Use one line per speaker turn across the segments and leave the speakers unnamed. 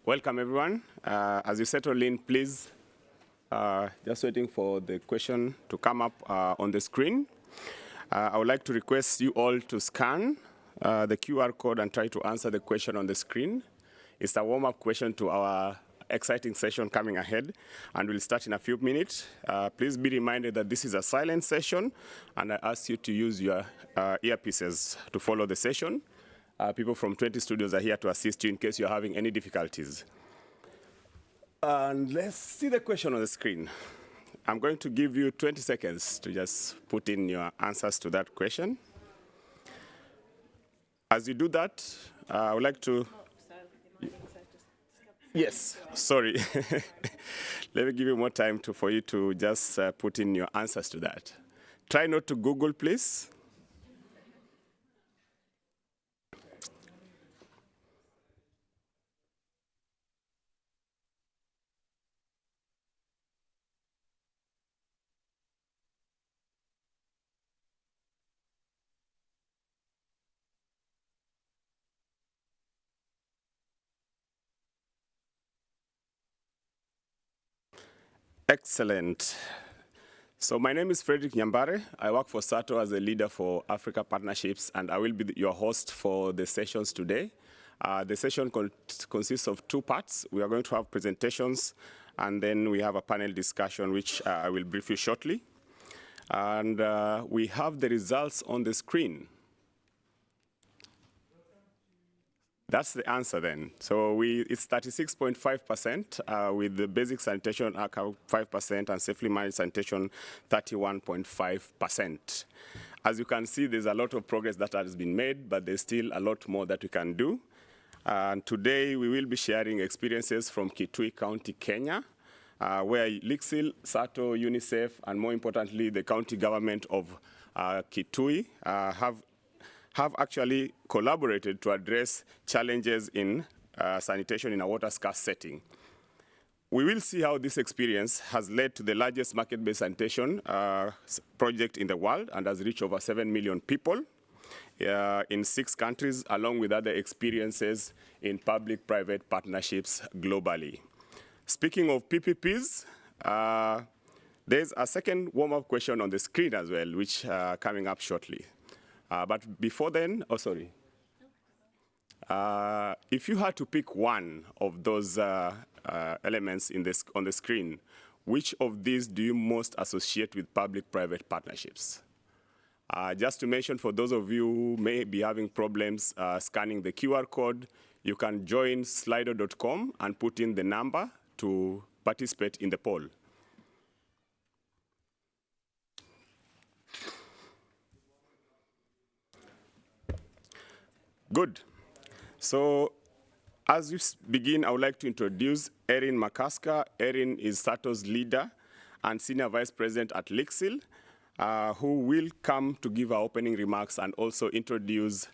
Welcome, everyone. As you settle in, please, just waiting for the question to come up on the screen. I would like to request you all to scan the QR code and try to answer the question on the screen. It's a warm-up question to our exciting session coming ahead, and we'll start in a few minutes. Please be reminded that this is a silent session, and I ask you to use your earpieces to follow the session. People from 20 studios are here to assist you in case you're having any difficulties. And let's see the question on the screen. I'm going to give you 20 seconds to just put in your answers to that question. As you do that, I would like to... Yes, sorry. Let me give you more time for you to just put in your answers to that. Try not to Google, please. Excellent. So my name is Frederick Nyambare. I work for SATO as a leader for Africa Partnerships, and I will be your host for the sessions today. The session consists of two parts. We are going to have presentations, and then we have a panel discussion, which I will brief you shortly. And we have the results on the screen. That's the answer then. So it's 36.5% with the basic sanitation 5% and safely managed sanitation 31.5%. As you can see, there's a lot of progress that has been made, but there's still a lot more that we can do. And today we will be sharing experiences from Kitui County, Kenya, where LIXIL, SATO, UNICEF, and more importantly, the county government of Kitui have actually collaborated to address challenges in sanitation in a water scarce setting. We will see how this experience has led to the largest market-based sanitation project in the world and has reached over 7 million people in 6 countries, along with other experiences in public-private partnerships globally. Speaking of PPPs, there's a second warm-up question on the screen as well, which coming up shortly. But before then, if you had to pick one of those elements on the screen, which of these do you most associate with public-private partnerships? Just to mention, for those of you who may be having problems scanning the QR code, you can join slido.com and put in the number to participate in the poll. Good. So as we begin, I would like to introduce Erin Makaska. Erin is SATO's leader and Senior Vice President at LIXIL, who will come to give our opening remarks and also introduce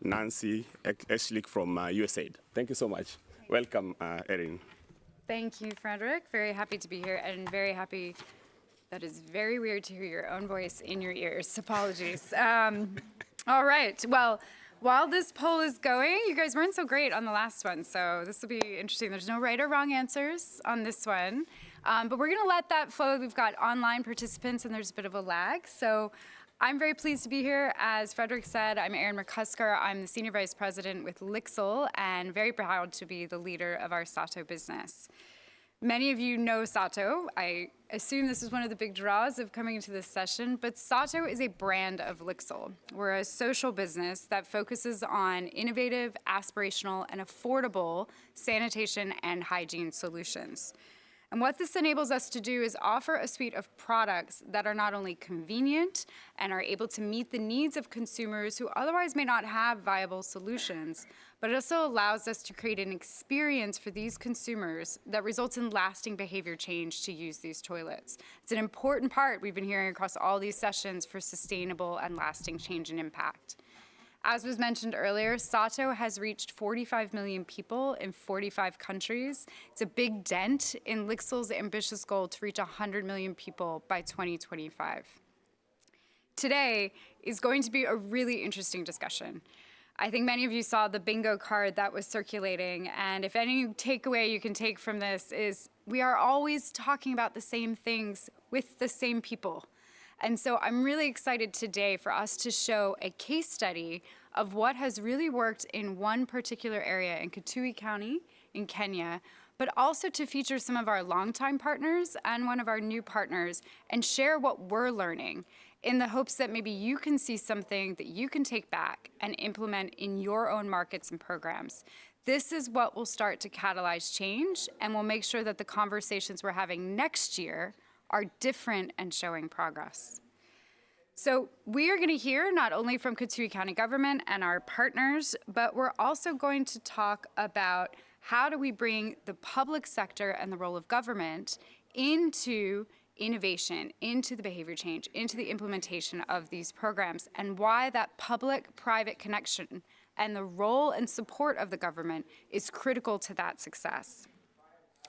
Nancy Eschlick from USAID. Thank you so much. Welcome, Erin.
Thank you, Frederick. Very happy to be here and very happy. That is very weird to hear your own voice in your ears. Apologies. All right. Well, while this poll is going, you guys weren't so great on the last one, so this will be interesting. There's no right or wrong answers on this one, but we're going to let that flow. We've got online participants, and there's a bit of a lag, so I'm very pleased to be here. As Frederick said, I'm Erin McCusker. I'm the Senior Vice President with LIXIL, and very proud to be the leader of our SATO business. Many of you know SATO. I assume this is one of the big draws of coming into this session, but SATO is a brand of LIXIL. We're a social business that focuses on innovative, aspirational, and affordable sanitation and hygiene solutions. And what this enables us to do is offer a suite of products that are not only convenient and are able to meet the needs of consumers who otherwise may not have viable solutions, but it also allows us to create an experience for these consumers that results in lasting behavior change to use these toilets. It's an important part we've been hearing across all these sessions for sustainable and lasting change and impact. As was mentioned earlier, SATO has reached 45 million people in 45 countries. It's a big dent in LIXIL's ambitious goal to reach 100 million people by 2025. Today is going to be a really interesting discussion. I think many of you saw the bingo card that was circulating, and if any takeaway you can take from this is we are always talking about the same things with the same people. And so I'm really excited today for us to show a case study of what has really worked in one particular area in Kitui County in Kenya, but also to feature some of our longtime partners and one of our new partners and share what we're learning in the hopes that maybe you can see something that you can take back and implement in your own markets and programs. This is what will start to catalyze change and will make sure that the conversations we're having next year are different and showing progress. So we are going to hear not only from Kitui County government and our partners, but we're also going to talk about how do we bring the public sector and the role of government into innovation, into the behavior change, into the implementation of these programs, and why that public-private connection and the role and support of the government is critical to that success.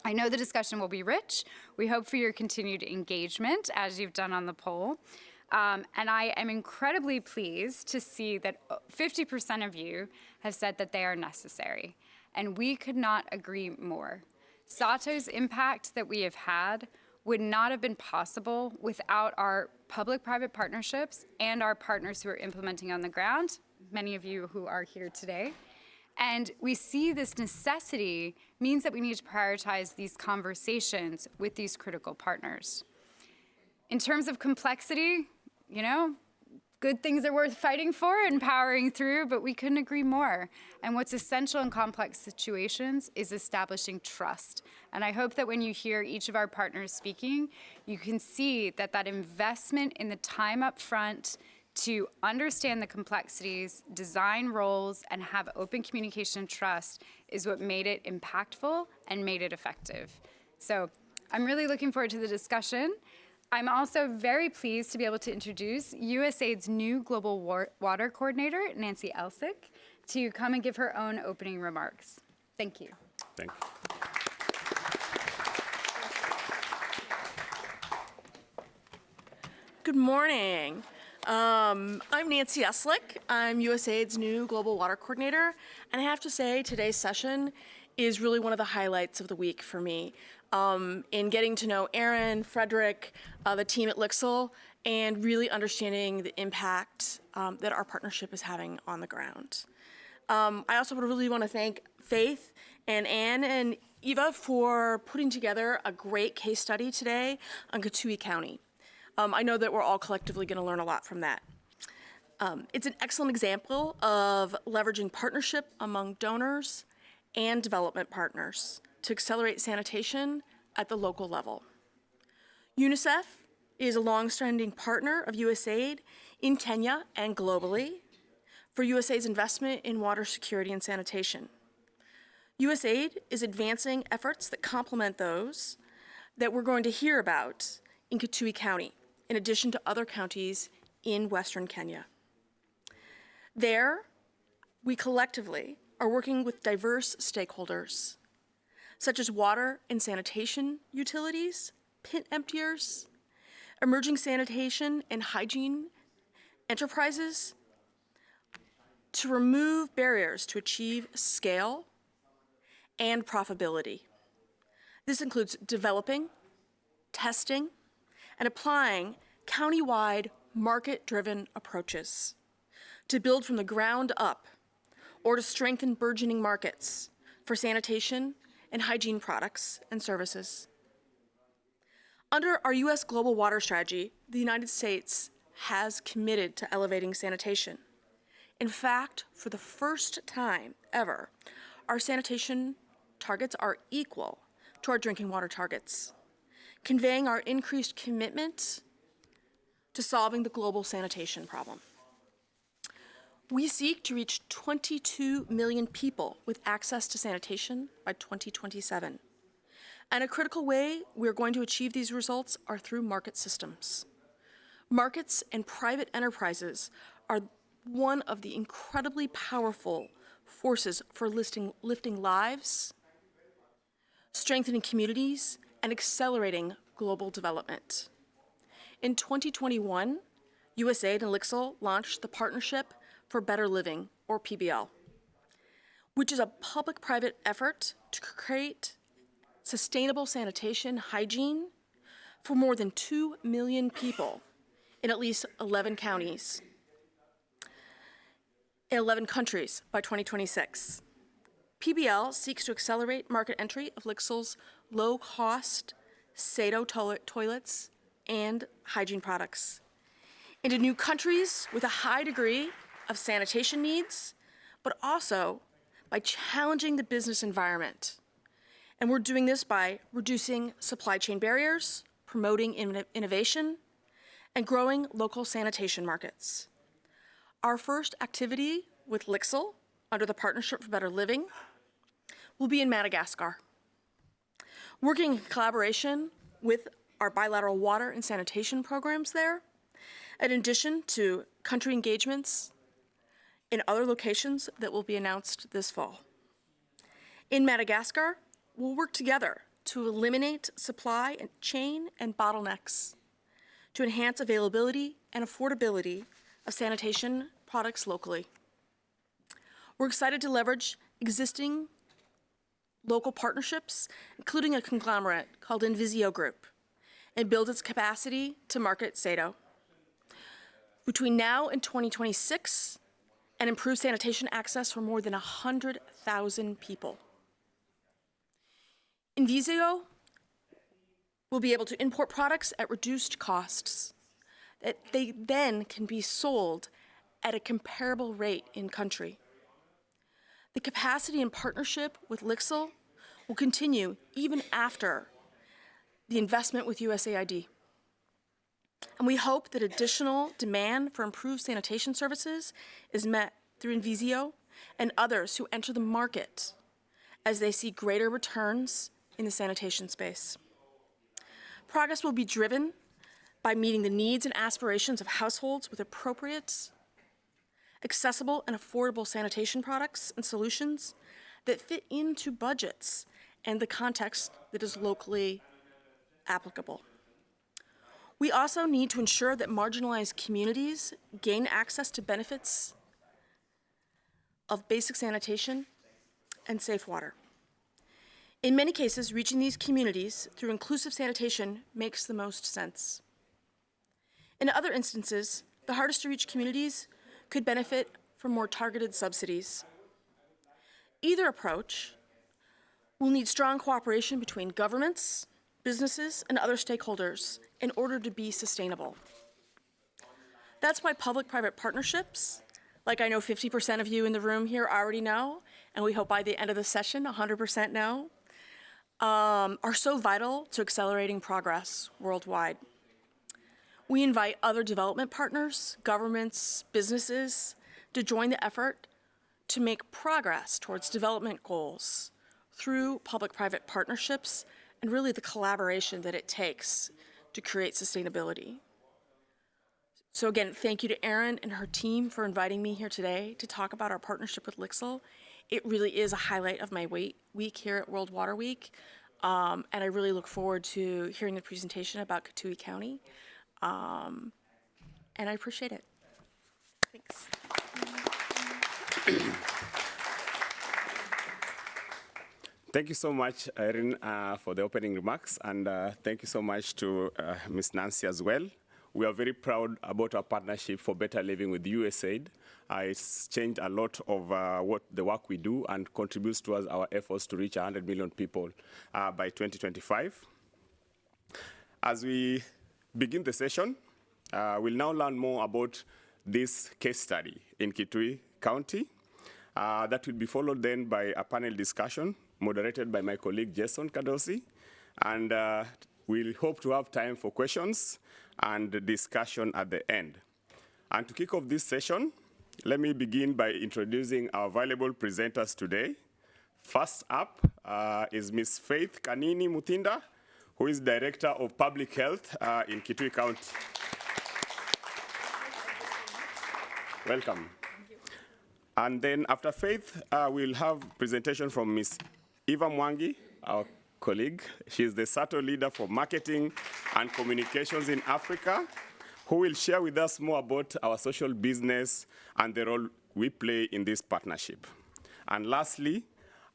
I know the discussion will be rich. We hope for your continued engagement as you've done on the poll. And I am incredibly pleased to see that 50% of you have said that they are necessary. And we could not agree more. Sato's impact that we have had would not have been possible without our public-private partnerships and our partners who are implementing on the ground, many of you who are here today. And we see this necessity means that we need to prioritize these conversations with these critical partners. In terms of complexity, you know, good things are worth fighting for and powering through, but we couldn't agree more. And what's essential in complex situations is establishing trust. And I hope that when you hear each of our partners speaking, you can see that that investment in the time up front to understand the complexities, design roles, and have open communication and trust is what made it impactful and made it effective. So I'm really looking forward to the discussion. I'm also very pleased to be able to introduce USAID's new Global Water Coordinator, Nancy Elsick, to come and give her own opening remarks. Thank you.
Thank you.
Good morning. I'm Nancy Eslick. I'm USAID's new Global Water Coordinator, and I have to say today's session is really one of the highlights of the week for me in getting to know Aaron, Frederick, the team at LIXIL, and really understanding the impact that our partnership is having on the ground. I also really want to thank Faith and Anne and Eva for putting together a great case study today on Kitui County. I know that we're all collectively going to learn a lot from that. It's an excellent example of leveraging partnership among donors and development partners to accelerate sanitation at the local level. UNICEF is a long-standing partner of USAID in Kenya and globally for USAID's investment in water security and sanitation. USAID is advancing efforts that complement those that we're going to hear about in Kitui County, in addition to other counties in Western Kenya. There, we collectively are working with diverse stakeholders, such as water and sanitation utilities, pit emptiers, emerging sanitation and hygiene enterprises, to remove barriers to achieve scale and profitability. This includes developing, testing, and applying county-wide market-driven approaches to build from the ground up or to strengthen burgeoning markets for sanitation and hygiene products and services. Under our U.S. Global Water Strategy, the United States has committed to elevating sanitation. In fact, for the first time ever, our sanitation targets are equal to our drinking water targets, conveying our increased commitment to solving the global sanitation problem. We seek to reach 22 million people with access to sanitation by 2027. And a critical way we're going to achieve these results are through market systems. Markets and private enterprises are one of the incredibly powerful forces for lifting lives, strengthening communities, and accelerating global development. In 2021, USAID and LIXIL launched the Partnership for Better Living, or PBL, which is a public-private effort to create sustainable sanitation hygiene for more than 2 million people in at least 11 counties, in 11 countries by 2026. PBL seeks to accelerate market entry of LIXIL's low-cost SATO toilets and hygiene products into new countries with a high degree of sanitation needs, but also by challenging the business environment. And we're doing this by reducing supply chain barriers, promoting innovation, and growing local sanitation markets. Our first activity with LIXIL under the Partnership for Better Living will be in Madagascar. Working in collaboration with our bilateral water and sanitation programs there, in addition to country engagements in other locations that will be announced this fall. In Madagascar, we'll work together to eliminate supply chain and bottlenecks to enhance availability and affordability of sanitation products locally. We're excited to leverage existing local partnerships, including a conglomerate called Invisio Group, and build its capacity to market SATO. Between now and 2026, and improve sanitation access for more than 100,000 people. Invisio will be able to import products at reduced costs that they then can be sold at a comparable rate in country. The capacity and partnership with LIXIL will continue even after the investment with USAID. And we hope that additional demand for improved sanitation services is met through Invisio and others who enter the market as they see greater returns in the sanitation space. Progress will be driven by meeting the needs and aspirations of households with appropriate, accessible, and affordable sanitation products and solutions that fit into budgets and the context that is locally applicable. We also need to ensure that marginalized communities gain access to benefits of basic sanitation and safe water. In many cases, reaching these communities through inclusive sanitation makes the most sense. In other instances, the hardest to reach communities could benefit from more targeted subsidies. Either approach will need strong cooperation between governments, businesses, and other stakeholders in order to be sustainable. That's why public-private partnerships, like I know 50% of you in the room here already know, and we hope by the end of the session 100% know, are so vital to accelerating progress worldwide. We invite other development partners, governments, businesses to join the effort to make progress towards development goals through public-private partnerships and really the collaboration that it takes to create sustainability. So again, thank you to Erin and her team for inviting me here today to talk about our partnership with LIXIL. It really is a highlight of my week here at World Water Week, and I really look forward to hearing the presentation about Kitui County, and I appreciate it. Thanks.
Thank you so much, Erin, for the opening remarks, and thank you so much to Ms. Nancy as well. We are very proud about our partnership for better living with USAID. It's changed a lot of what the work we do and contributes towards our efforts to reach 100 million people by 2025. As we begin the session, we'll now learn more about this case study in Kitui County. That will be followed then by a panel discussion moderated by my colleague Jason Kadosi, and we'll hope to have time for questions and discussion at the end. And to kick off this session, let me begin by introducing our valuable presenters today. First up is Ms. Faith Kanini Mutinda, who is Director of Public Health in Kitui County. Welcome. And then after Faith, we'll have presentation from Ms. Eva Mwangi, our colleague. She's the SATO leader for marketing and communications in Africa, who will share with us more about our social business and the role we play in this partnership. And lastly,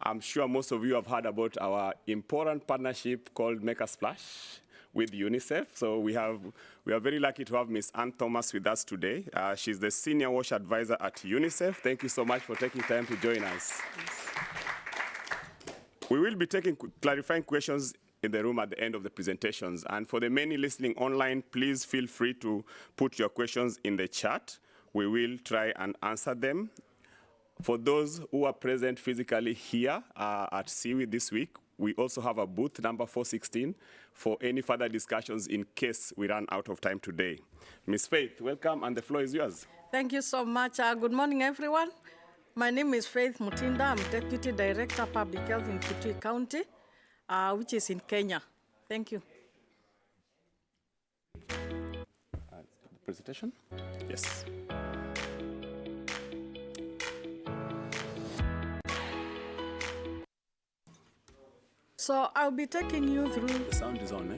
I'm sure most of you have heard about our important partnership called Make a Splash with UNICEF. So we are very lucky to have Ms. Ann Thomas with us today. She's the Senior WASH Advisor at UNICEF. Thank you so much for taking time to join us. We will be taking clarifying questions in the room at the end of the presentations. And for the many listening online, please feel free to put your questions in the chat. We will try and answer them. For those who are present physically here at SIWI this week, we also have a booth number 416 for any further discussions in case we run out of time today. Ms. Faith, welcome, and the floor is yours.
Thank you so much. Good morning, everyone. My name is Faith Mutinda. I'm Deputy Director Public Health in Kitui County, which is in Kenya. Thank you.
Presentation? Yes.
So I'll be taking you through.
The sound is on, eh?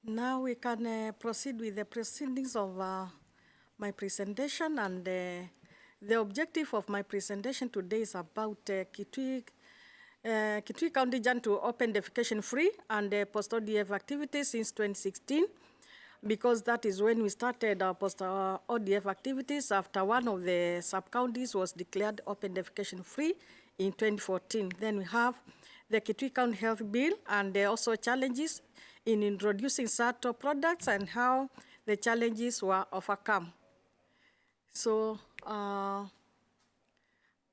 Now we can proceed with the proceedings of my presentation, and the objective of my presentation today is about Kitui County journey to open defecation free and post-ODF activities since 2016, because that is when we started our post-ODF activities after one of the sub-counties was declared open defecation free in 2014. Then we have the Kitui County Health Bill and also challenges in introducing SATO products and how the challenges were overcome. So our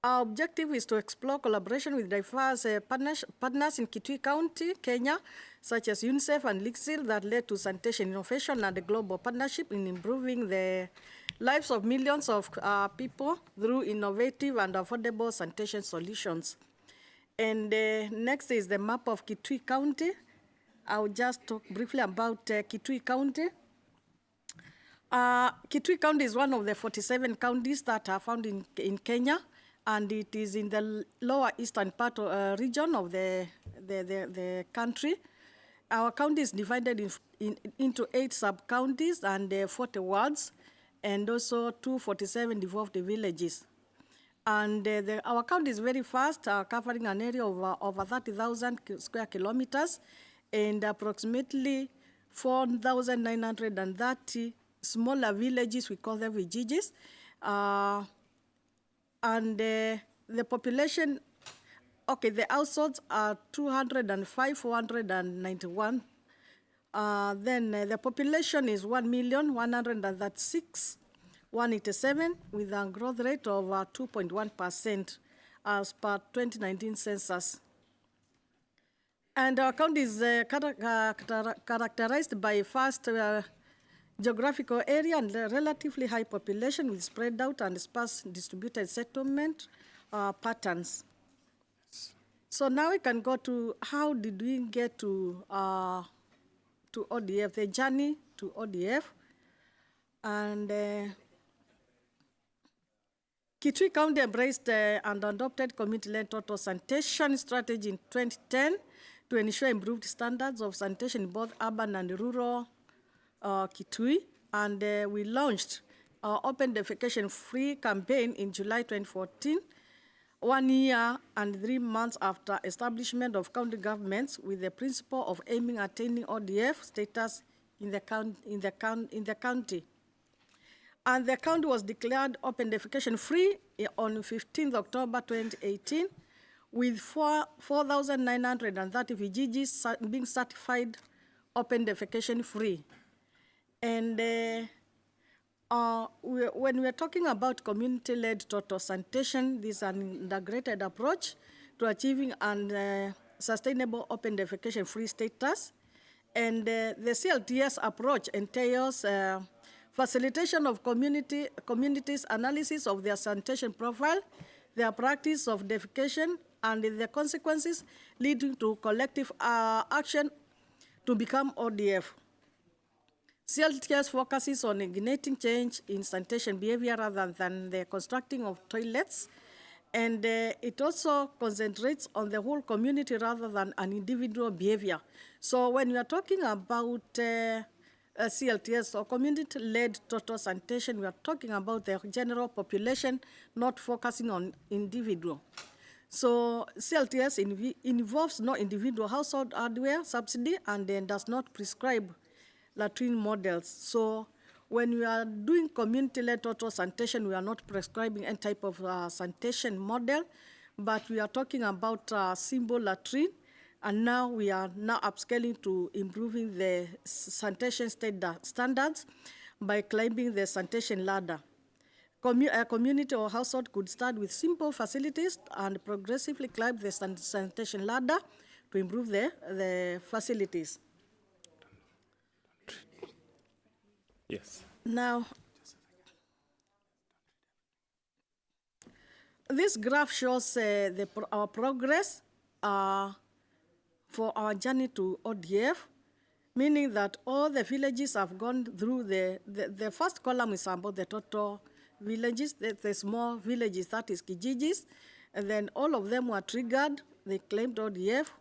objective is to explore collaboration with diverse partners in Kitui County, Kenya, such as UNICEF and LIXIL, that led to sanitation innovation and a global partnership in improving the lives of millions of people through innovative and affordable sanitation solutions. And next is the map of Kitui County. I'll just talk briefly about Kitui County. Kitui County is one of the 47 counties that are found in Kenya, and it is in the lower eastern part of, region of the country. Our county is divided into 8 sub-counties and 40 wards, and also 247 devolved villages. And our county is very vast, covering an area of over 30,000 square kilometers, and approximately 4,930 smaller villages, we call them villages. And the population, okay, the households are 205,491. Then the population is 1,136,187, with a growth rate of 2.1% as per 2019 census. And our county is characterized by vast geographical area and a relatively high population with spread out and sparse distributed settlement patterns. So now we can go to how did we get to ODF, the journey to ODF. And Kitui County embraced and adopted community-led total sanitation strategy in 2010 to ensure improved standards of sanitation in both urban and rural Kitui. And we launched our Open Defecation Free campaign in July 2014. 1 year and 3 months after establishment of county governments with the principle of aiming at attaining ODF status in the county. And the county was declared open defecation free on 15th October 2018 with 4,930 villages being certified open defecation free. And when we're talking about community-led total sanitation, this is an integrated approach to achieving a sustainable open defecation free status. And the CLTS approach entails facilitation of communities' analysis of their sanitation profile, their practice of defecation, and the consequences leading to collective action to become ODF. CLTS focuses on igniting change in sanitation behavior rather than the constructing of toilets, and it also concentrates on the whole community rather than an individual behavior. So when we are talking about CLTS, or community-led total sanitation, we are talking about the general population, not focusing on individual. So CLTS involves no individual household hardware subsidy and then does not prescribe latrine models. So when we are doing community-led total sanitation, we are not prescribing any type of sanitation model, but we are talking about simple latrine, and now we are upscaling to improving the sanitation standards by climbing the sanitation ladder. A community or household could start with simple facilities and progressively climb the sanitation ladder to improve the facilities.
Yes.
Now, this graph shows our progress for our journey to ODF, meaning that all the villages have gone through the first column is about the total villages, the small villages, that is kijijis, and then all of them were triggered, they claimed ODF,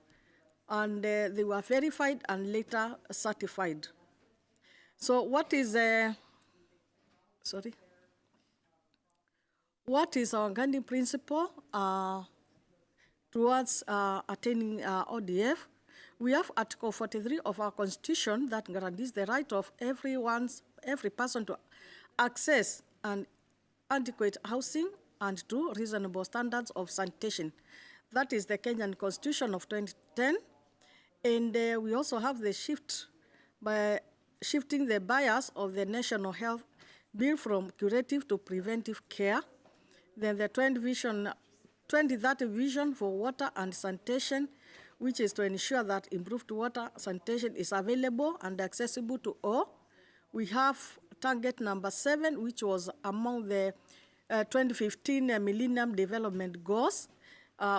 and they were verified and later certified. So what is our guiding principle towards attaining ODF? We have Article 43 of our Constitution that guarantees the right of every person to access and adequate housing and to reasonable standards of sanitation. That is the Kenyan Constitution of 2010. And we also have the shift by shifting the bias of the National Health Bill from curative to preventive care. Then the 2030 vision for water and sanitation, which is to ensure that improved water sanitation is available and accessible to all. We have target number 7, which was among the 2015 Millennium Development Goals,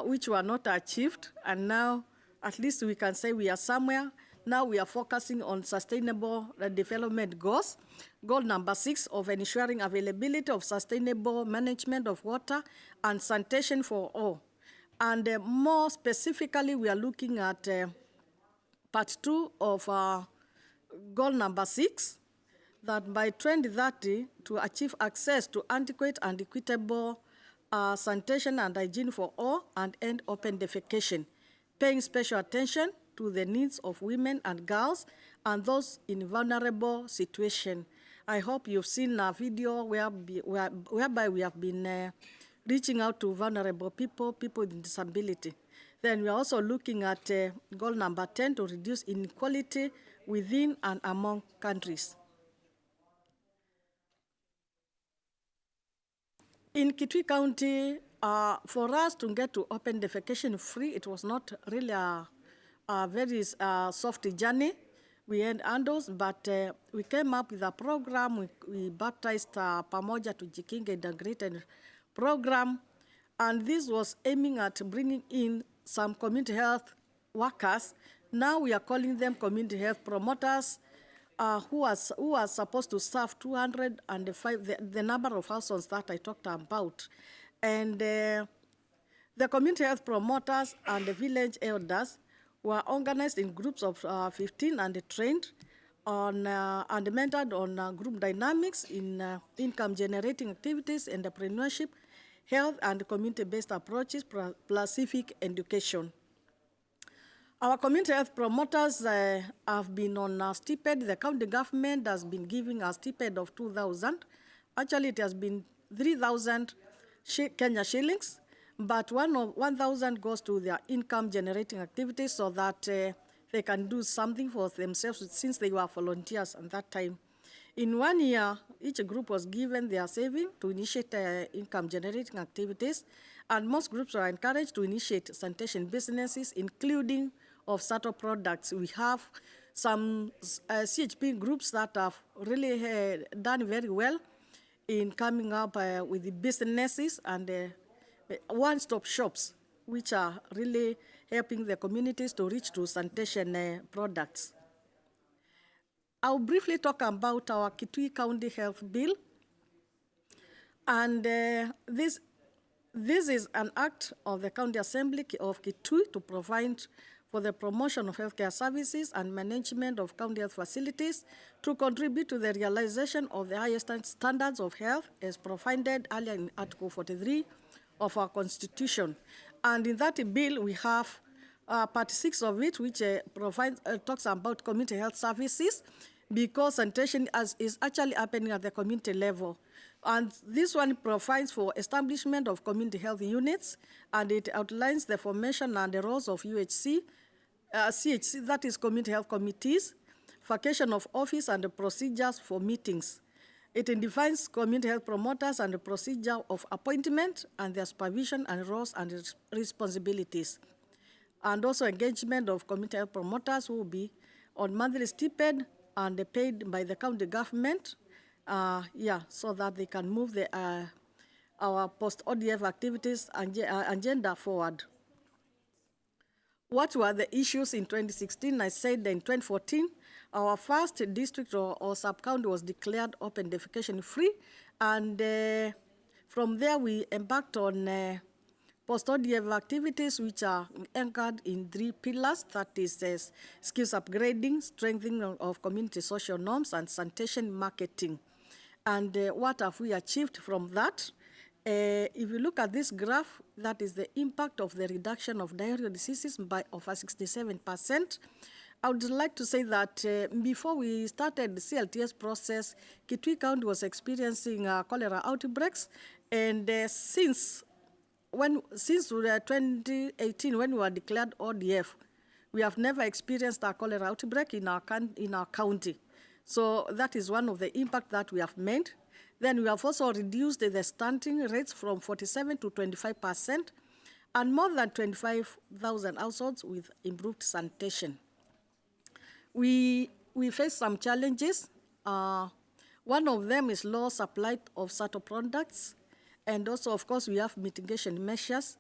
which were not achieved, and now at least we can say we are somewhere. Now we are focusing on sustainable development goals. Goal number 6 of ensuring availability of sustainable management of water and sanitation for all. And more specifically, we are looking at part 2 of goal number 6, that by 2030, to achieve access to adequate and equitable sanitation and hygiene for all and end open defecation, paying special attention to the needs of women and girls and those in vulnerable situations. I hope you've seen a video whereby we have been reaching out to vulnerable people with disability. Then we are also looking at goal number 10 to reduce inequality within and among countries. In Kitui County, for us to get to open defecation free, it was not really a very soft journey. We had handles, but we came up with a program. We baptized Pamoja to Jikinga integrated program, and this was aiming at bringing in some community health workers. Now we are calling them community health promoters, who are supposed to serve 205, the number of households that I talked about. And the community health promoters and the village elders were organized in groups of 15 and trained on and mentored on group dynamics in income generating activities, entrepreneurship, health and community-based approaches plus civic education. Our community health promoters have been on a stipend. The county government has been giving a stipend of 2,000. Actually, it has been 3,000 Kenya shillings, but 1,000 goes to their income-generating activities so that they can do something for themselves since they were volunteers at that time. In 1 year, each group was given their saving to initiate income-generating activities, and most groups are encouraged to initiate sanitation businesses, including of SATO products. We have some CHP groups that have really done very well in coming up with the businesses and one-stop shops, which are really helping the communities to reach to sanitation products. I'll briefly talk about our Kitui County Health Bill. And this is an act of the County Assembly of Kitui to provide for the promotion of healthcare services and management of county health facilities to contribute to the realization of the highest standards of health as provided earlier in Article 43 of our Constitution. And in that bill, we have Part 6 of it, which talks about community health services, because sanitation is actually happening at the community level. And this one provides for establishment of community health units, and it outlines the formation and the roles of CHC, that is community health committees, vacation of office and the procedures for meetings. It defines community health promoters and the procedure of appointment and their supervision and roles and responsibilities. And also engagement of community health promoters who will be on monthly stipend and paid by the county government, so that they can move our post-ODF activities agenda forward. What were the issues in 2016? I said in 2014, our first district or sub-county was declared open defecation free, and from there we embarked on post-ODF activities, which are anchored in 3 pillars, that is skills upgrading, strengthening of community social norms, and sanitation marketing. And what have we achieved from that? If you look at this graph, that is the impact of the reduction of diarrheal diseases by over 67%. I would like to say that before we started the CLTS process, Kitui County was experiencing cholera outbreaks, and since 2018, when we were declared ODF, we have never experienced a cholera outbreak in our county. So that is one of the impact that we have made. Then we have also reduced the stunting rates from 47 to 25%, and more than 25,000 households with improved sanitation. We face some challenges. One of them is low supply of SATO products, and also, of course, we have mitigation measures.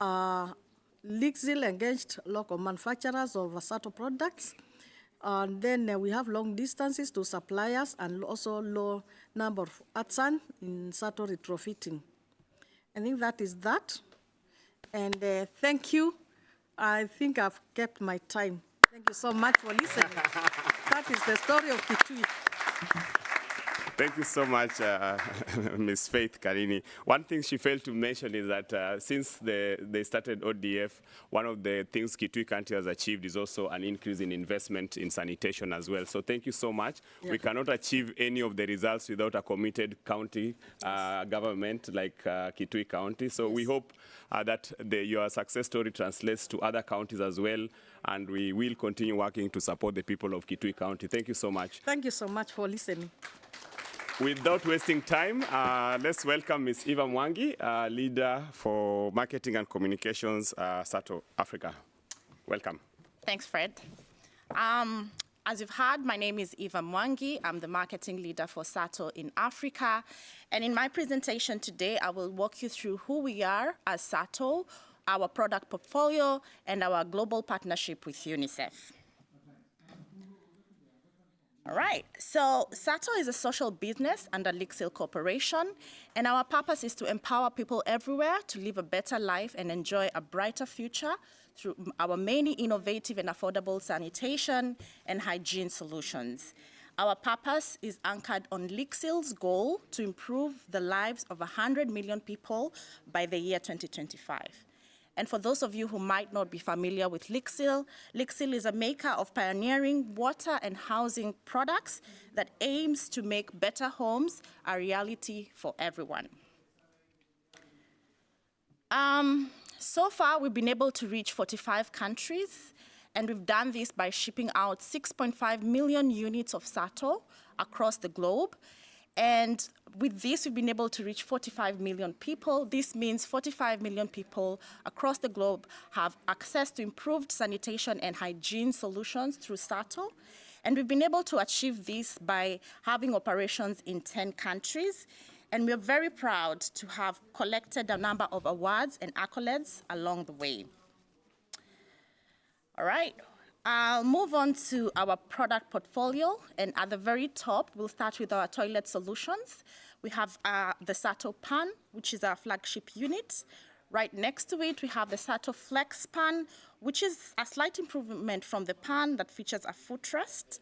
LIXIL engaged local manufacturers of SATO products. And then we have long distances to suppliers and also low number of artisans in SATO retrofitting. I think that is that. And thank you. I think I've kept my time. Thank you so much for listening. That is the story of Kitui.
Thank you so much, Ms. Faith Karini. One thing she failed to mention is that since they started ODF, one of the things Kitui County has achieved is also an increase in investment in sanitation as well. So thank you so much. Yeah. We cannot achieve any of the results without a committed county government like Kitui County. So we hope that your success story translates to other counties as well, and we will continue working to support the people of Kitui County. Thank you so much.
Thank you so much for listening.
Without wasting time, let's welcome Ms. Eva Mwangi, leader for marketing and communications, SATO Africa. Welcome.
Thanks, Fred. As you've heard, my name is Eva Mwangi. I'm the marketing leader for SATO in Africa. And in my presentation today, I will walk you through who we are as SATO, our product portfolio, and our global partnership with UNICEF. All right, so SATO is a social business under LIXIL Corporation, and our purpose is to empower people everywhere to live a better life and enjoy a brighter future through our many innovative and affordable sanitation and hygiene solutions. Our purpose is anchored on LIXIL's goal to improve the lives of 100 million people by the year 2025. And for those of you who might not be familiar with LIXIL, LIXIL is a maker of pioneering water and housing products that aims to make better homes a reality for everyone. So far, we've been able to reach 45 countries, and we've done this by shipping out 6.5 million units of SATO across the globe. And with this, we've been able to reach 45 million people. This means 45 million people across the globe have access to improved sanitation and hygiene solutions through SATO. And we've been able to achieve this by having operations in 10 countries. And we're very proud to have collected a number of awards and accolades along the way. All right, I'll move on to our product portfolio. And at the very top, we'll start with our toilet solutions. We have the SATO Pan, which is our flagship unit. Right next to it, we have the SATO Flex Pan, which is a slight improvement from the pan that features a footrest.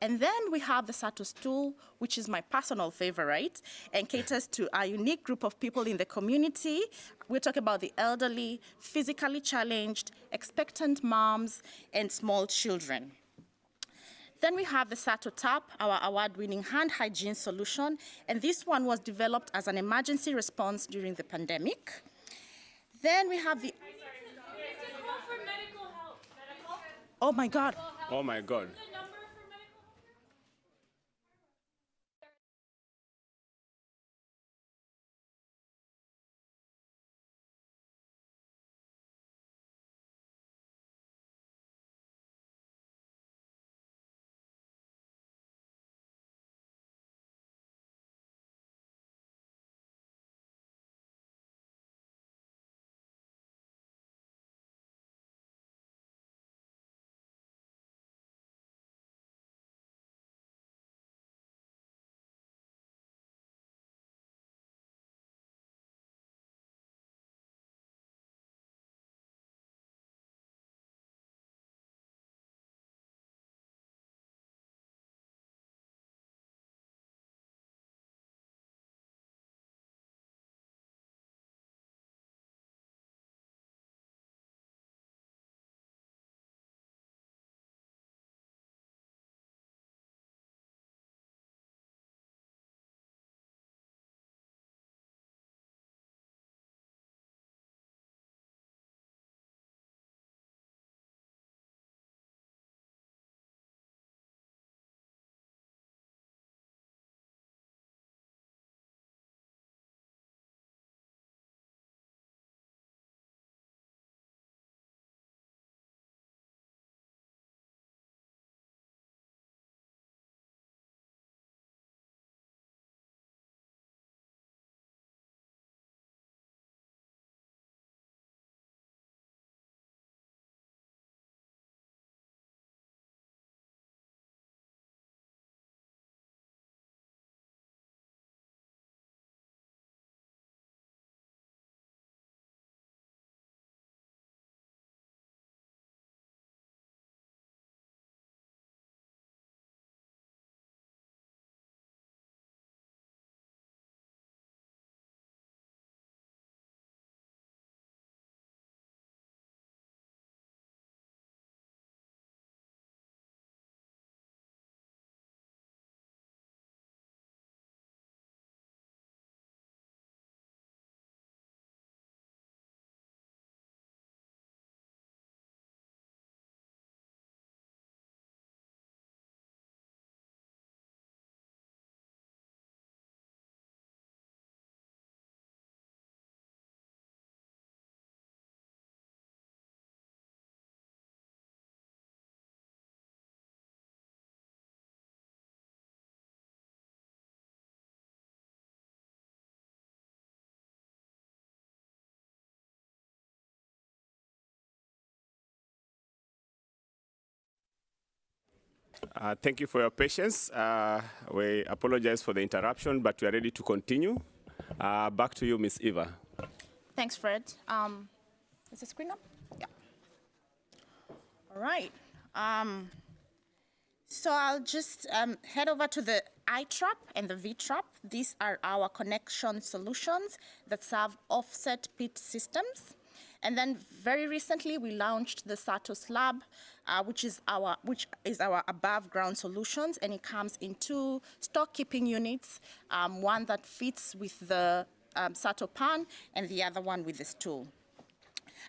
And then we have the SATO Stool, which is my personal favorite and caters to a unique group of people in the community. We're talking about the elderly, physically challenged, expectant moms, and small children. Then we have the SATO Tap, our award-winning hand hygiene solution, and this one was developed as an emergency response during the pandemic. Then we have the... Oh my God.
Oh my God. Thank you for your patience. We apologize for the interruption, but we are ready to continue. Back to you, Ms. Eva.
Thanks, Fred. Is the screen up? Yeah. All right. So I'll just head over to the I-trap and the V-trap. These are our connection solutions that serve offset pit systems. And then very recently, we launched the SATO slab, which is our above ground solutions, and it comes in 2 stock keeping units, one that fits with the SATO pan and the other one with the stool.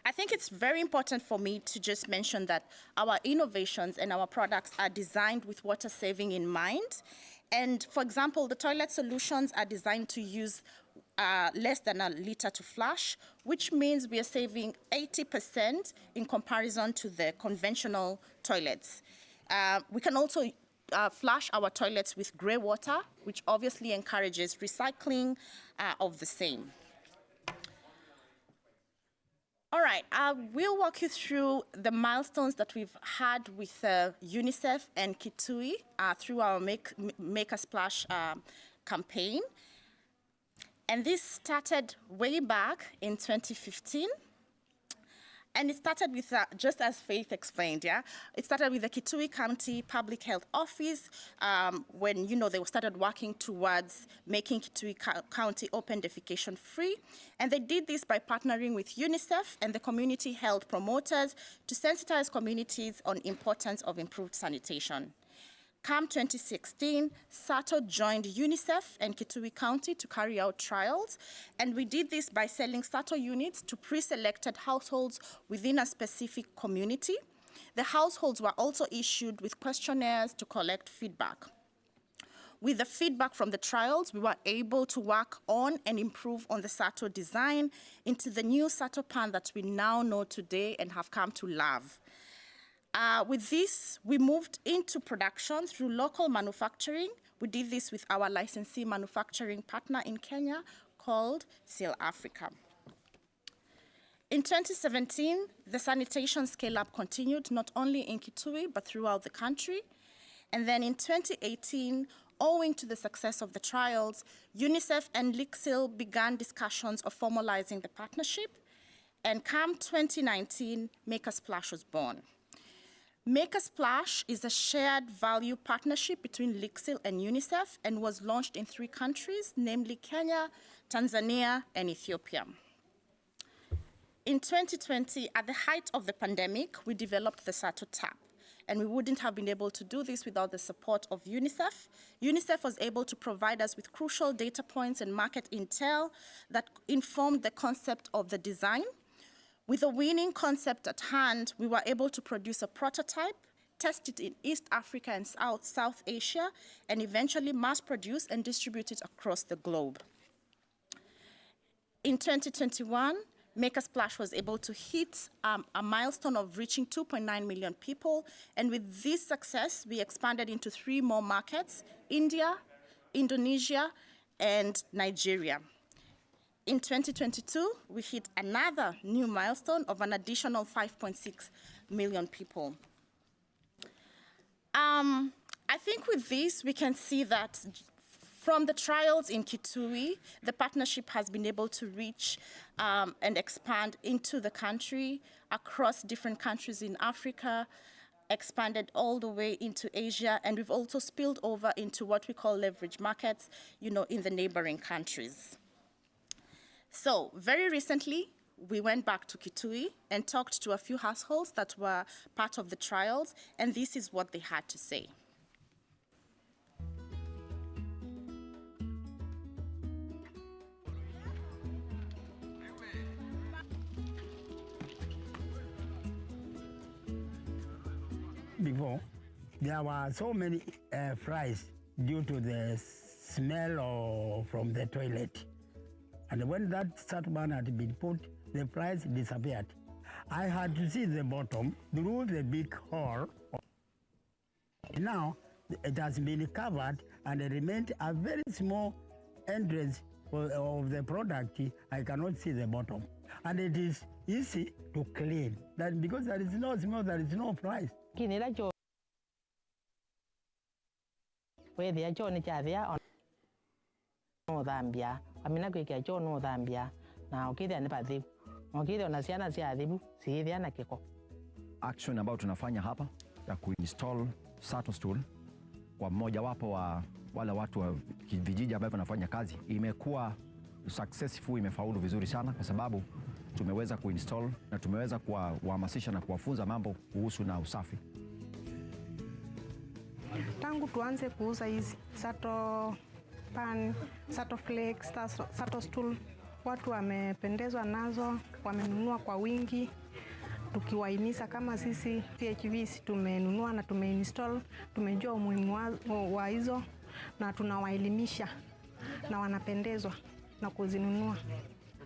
I think it's very important for me to just mention that our innovations and our products are designed with water saving in mind. And for example, the toilet solutions are designed to use less than a liter to flush, which means we are saving 80% in comparison to the conventional toilets. We can also flush our toilets with grey water, which obviously encourages recycling of the same. All right, I will walk you through the milestones that we've had with UNICEF and Kitui through our Make a Splash campaign. And this started way back in 2015. And it started with, just as Faith explained, yeah? It started with the Kitui County Public Health Office when, they started working towards making Kitui County open defecation free. And they did this by partnering with UNICEF and the community health promoters to sensitize communities on importance of improved sanitation. Come 2016, SATO joined UNICEF and Kitui County to carry out trials, and we did this by selling SATO units to pre-selected households within a specific community. The households were also issued with questionnaires to collect feedback. With the feedback from the trials, we were able to work on and improve on the SATO design into the new SATO pan that we now know today and have come to love. With this, we moved into production through local manufacturing. We did this with our licensee manufacturing partner in Kenya called SIL Africa. In 2017, the sanitation scale-up continued not only in Kitui, but throughout the country. And then in 2018, owing to the success of the trials, UNICEF and LIXIL began discussions of formalizing the partnership. And come 2019, Make a Splash was born. Make a Splash is a shared value partnership between LIXIL and UNICEF and was launched in 3 countries, namely Kenya, Tanzania, and Ethiopia. In 2020, at the height of the pandemic, we developed the SATO tap, and we wouldn't have been able to do this without the support of UNICEF. UNICEF was able to provide us with crucial data points and market intel that informed the concept of the design. With a winning concept at hand, we were able to produce a prototype, test it in East Africa and South Asia, and eventually mass produce and distribute it across the globe. In 2021, Make a Splash was able to hit a milestone of reaching 2.9 million people, and with this success, we expanded into 3 more markets: India, Indonesia, and Nigeria. In 2022, we hit another new milestone of an additional 5.6 million people. I think with this, we can see that from the trials in Kitui, the partnership has been able to reach and expand into the country, across different countries in Africa, expanded all the way into Asia, and we've also spilled over into what we call leverage markets, in the neighboring countries. So very recently, we went back to Kitui and talked to a few households that were part of the trials, and this is what they had to say.
Before, there were so many flies due to the smell from the toilet. And when that SATO ban had been put, the flies disappeared. I had to see the bottom through the big hole. Now, it has been covered and it remained a very small entrance of the product. I cannot see the bottom. And it is easy to clean. That because there is no smell, there is no flies.
Amina kweke cho no Zambia na ukidha ni padhi ukidha unasiana si adhibu si hivi ana kiko
action ambayo tunafanya hapa ya kuinstall Sato stool kwa mmojawapo wa wale watu wa vijiji ambao wanafanya kazi imekuwa successful, imefaulu vizuri sana kwa sababu tumeweza kuinstall na tumeweza kuhamasisha na kuwafunza mambo kuhusu na usafi.
Tangu tuanze kuuza hizi Sato pan, Sato flakes, Sato stool, watu wamependezwa nazo, wamenunua kwa wingi. Tukiwahimiza kama sisi PHVs tumenunua na tumeinstall, tumejua umuhimu wa hizo na tunawaelimisha na wanapendezwa na kuzinunua.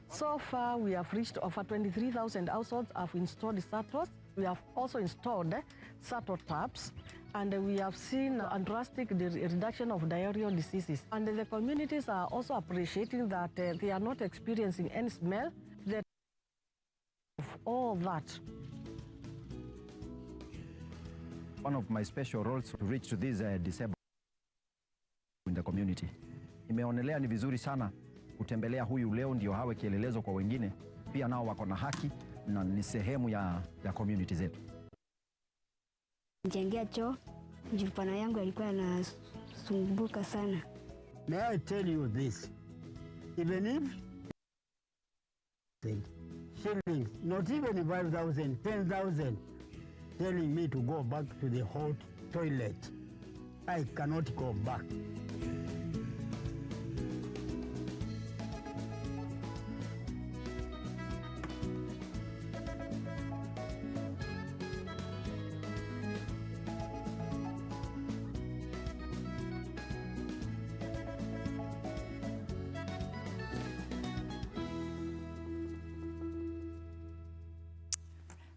So far we have reached over 23,000 households have installed Satos. We have also installed Sato taps, and we have seen a drastic reduction of diarrheal diseases. And the communities are also appreciating that they are not experiencing any smell. Of all that.
One of my special roles to reach to these disabled in the community. Nimeonelea ni vizuri sana kutembelea huyu leo ndio hawe kielelezo kwa wengine. Pia nao wako na haki na ni sehemu ya community zetu.
Njengea choo, jupana yangu alikuwa anasumbuka sana.
May I tell you this? Even if shillings, not even 5,000, 10,000, telling me to go back to the hot toilet, I cannot go back.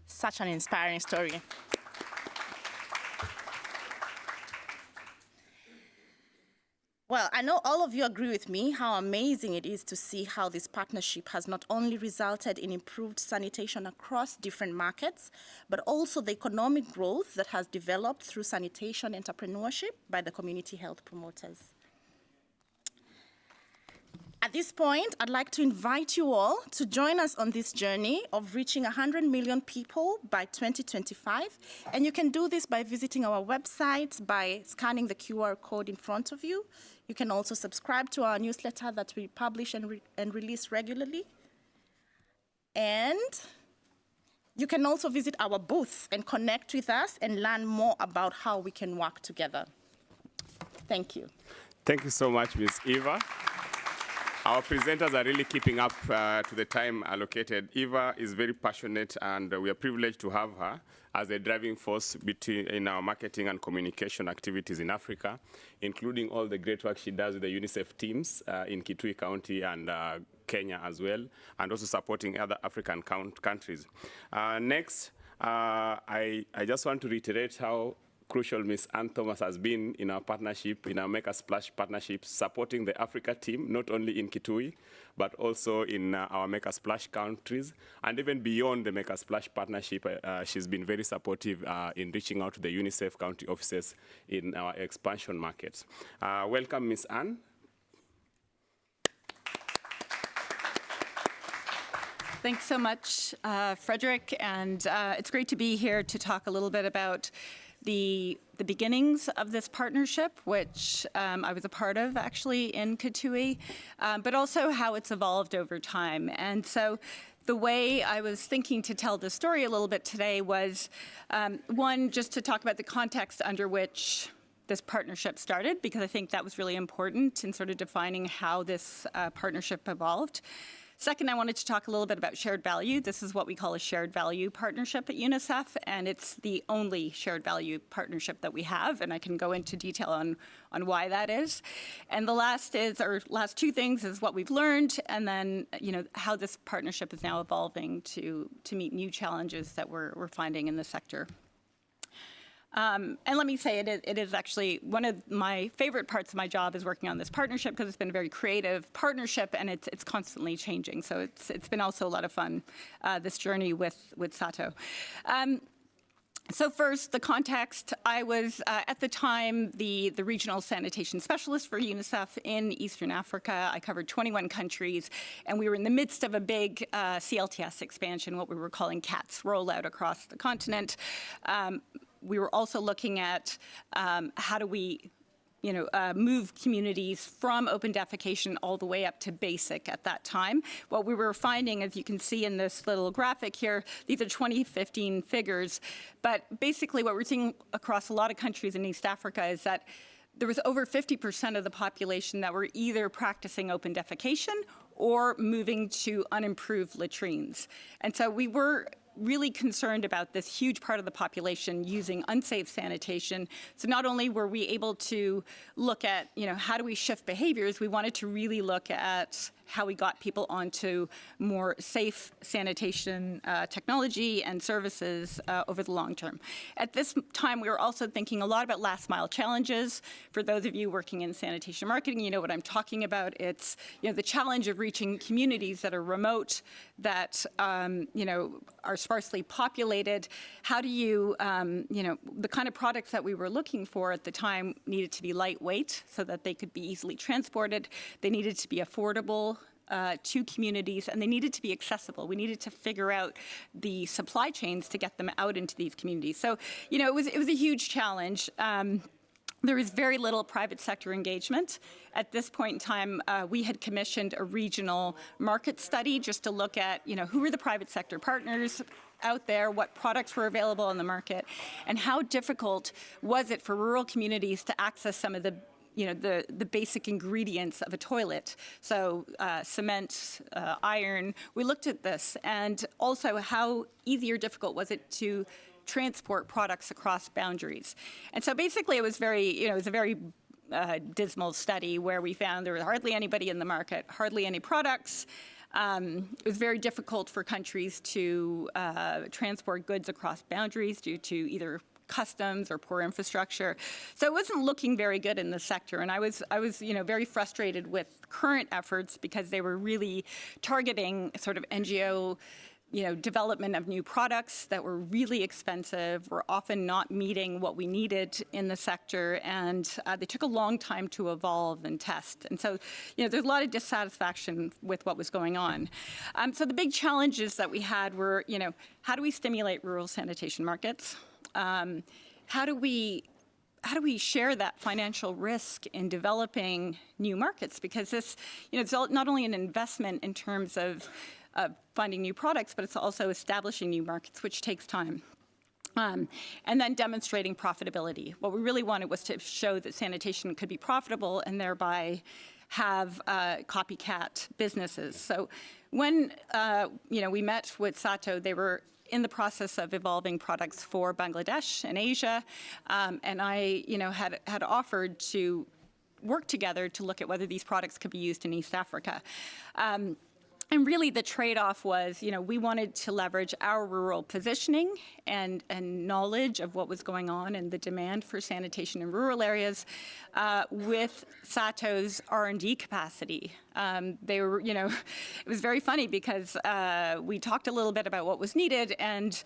Such an inspiring story. Well, I know all of you agree with me how amazing it is to see how this partnership has not only resulted in improved sanitation across different markets, but also the economic growth that has developed through sanitation entrepreneurship by the community health promoters. At this point, I'd like to invite you all to join us on this journey of reaching 100 million people by 2025. And you can do this by visiting our website, by scanning the QR code in front of you. You can also subscribe to our newsletter that we publish and release regularly. And you can also visit our booth and connect with us and learn more about how we can work together. Thank you.
Thank you so much, Ms. Eva. Our presenters are really keeping up to the time allocated. Eva is very passionate, and we are privileged to have her as a driving force in our marketing and communication activities in Africa, including all the great work she does with the UNICEF teams in Kitui County and Kenya as well, and also supporting other African countries. Next, I just want to reiterate how crucial Ms. Ann Thomas has been in our partnership, in our Make a Splash partnership, supporting the Africa team, not only in Kitui, but also in our Make a Splash countries. And even beyond the Make a Splash partnership, she's been very supportive in reaching out to the UNICEF county offices in our expansion markets. Welcome, Ms. Ann.
Thanks so much, Frederick, and it's great to be here to talk a little bit about the beginnings of this partnership, which I was a part of actually in Kitui, but also how it's evolved over time. And so the way I was thinking to tell the story a little bit today was, one, just to talk about the context under which this partnership started, because I think that was really important in sort of defining how this partnership evolved. Second, I wanted to talk a little bit about shared value. This is what we call a shared value partnership at UNICEF, and it's the only shared value partnership that we have, and I can go into detail on why that is. And the last two things is what we've learned, and then how this partnership is now evolving to meet new challenges that we're finding in the sector. And let me say, it is actually one of my favorite parts of my job is working on this partnership, because it's been a very creative partnership and it's constantly changing. So it's been also a lot of fun, this journey with Sato. So first, the context. I was, at the time, the regional sanitation specialist for UNICEF in Eastern Africa. I covered 21 countries, and we were in the midst of a big CLTS expansion, what we were calling CATS rollout across the continent. we were also looking at how do we move communities from open defecation all the way up to basic at that time. What we were finding, as you can see in this little graphic here, these are 2015 figures, but basically what we're seeing across a lot of countries in East Africa is that there was over 50% of the population that were either practicing open defecation or moving to unimproved latrines. And so we were really concerned about this huge part of the population using unsafe sanitation. So not only were we able to look at, how do we shift behaviors, we wanted to really look at how we got people onto more safe sanitation technology and services over the long term. At this time, we were also thinking a lot about last mile challenges. For those of you working in sanitation marketing, you know what I'm talking about. It's the challenge of reaching communities that are remote, that are sparsely populated. How do you, the kind of products that we were looking for at the time needed to be lightweight so that they could be easily transported. They needed to be affordable to communities, and they needed to be accessible. We needed to figure out the supply chains to get them out into these communities. So, it was a huge challenge. There was very little private sector engagement. At this point in time, we had commissioned a regional market study just to look at, who were the private sector partners out there, what products were available on the market, and how difficult was it for rural communities to access some of the basic ingredients of a toilet. So cement, iron, we looked at this, and also how easy or difficult was it to transport products across boundaries. And so basically it was a very dismal study where we found there was hardly anybody in the market, hardly any products. It was very difficult for countries to transport goods across boundaries due to either customs or poor infrastructure. So it wasn't looking very good in the sector. And I was very frustrated with current efforts because they were really targeting sort of NGO development of new products that were really expensive, were often not meeting what we needed in the sector, and they took a long time to evolve and test. And so, there's a lot of dissatisfaction with what was going on. So the big challenges that we had were, how do we stimulate rural sanitation markets? How do we share that financial risk in developing new markets? Because this, it's not only an investment in terms of finding new products, but it's also establishing new markets, which takes time. And then demonstrating profitability. What we really wanted was to show that sanitation could be profitable and thereby have copycat businesses. So when we met with Sato, they were in the process of evolving products for Bangladesh and Asia, and I had offered to work together to look at whether these products could be used in East Africa. And really the trade-off was, we wanted to leverage our rural positioning and knowledge of what was going on and the demand for sanitation in rural areas with Sato's R&D capacity. They were, it was very funny because we talked a little bit about what was needed, and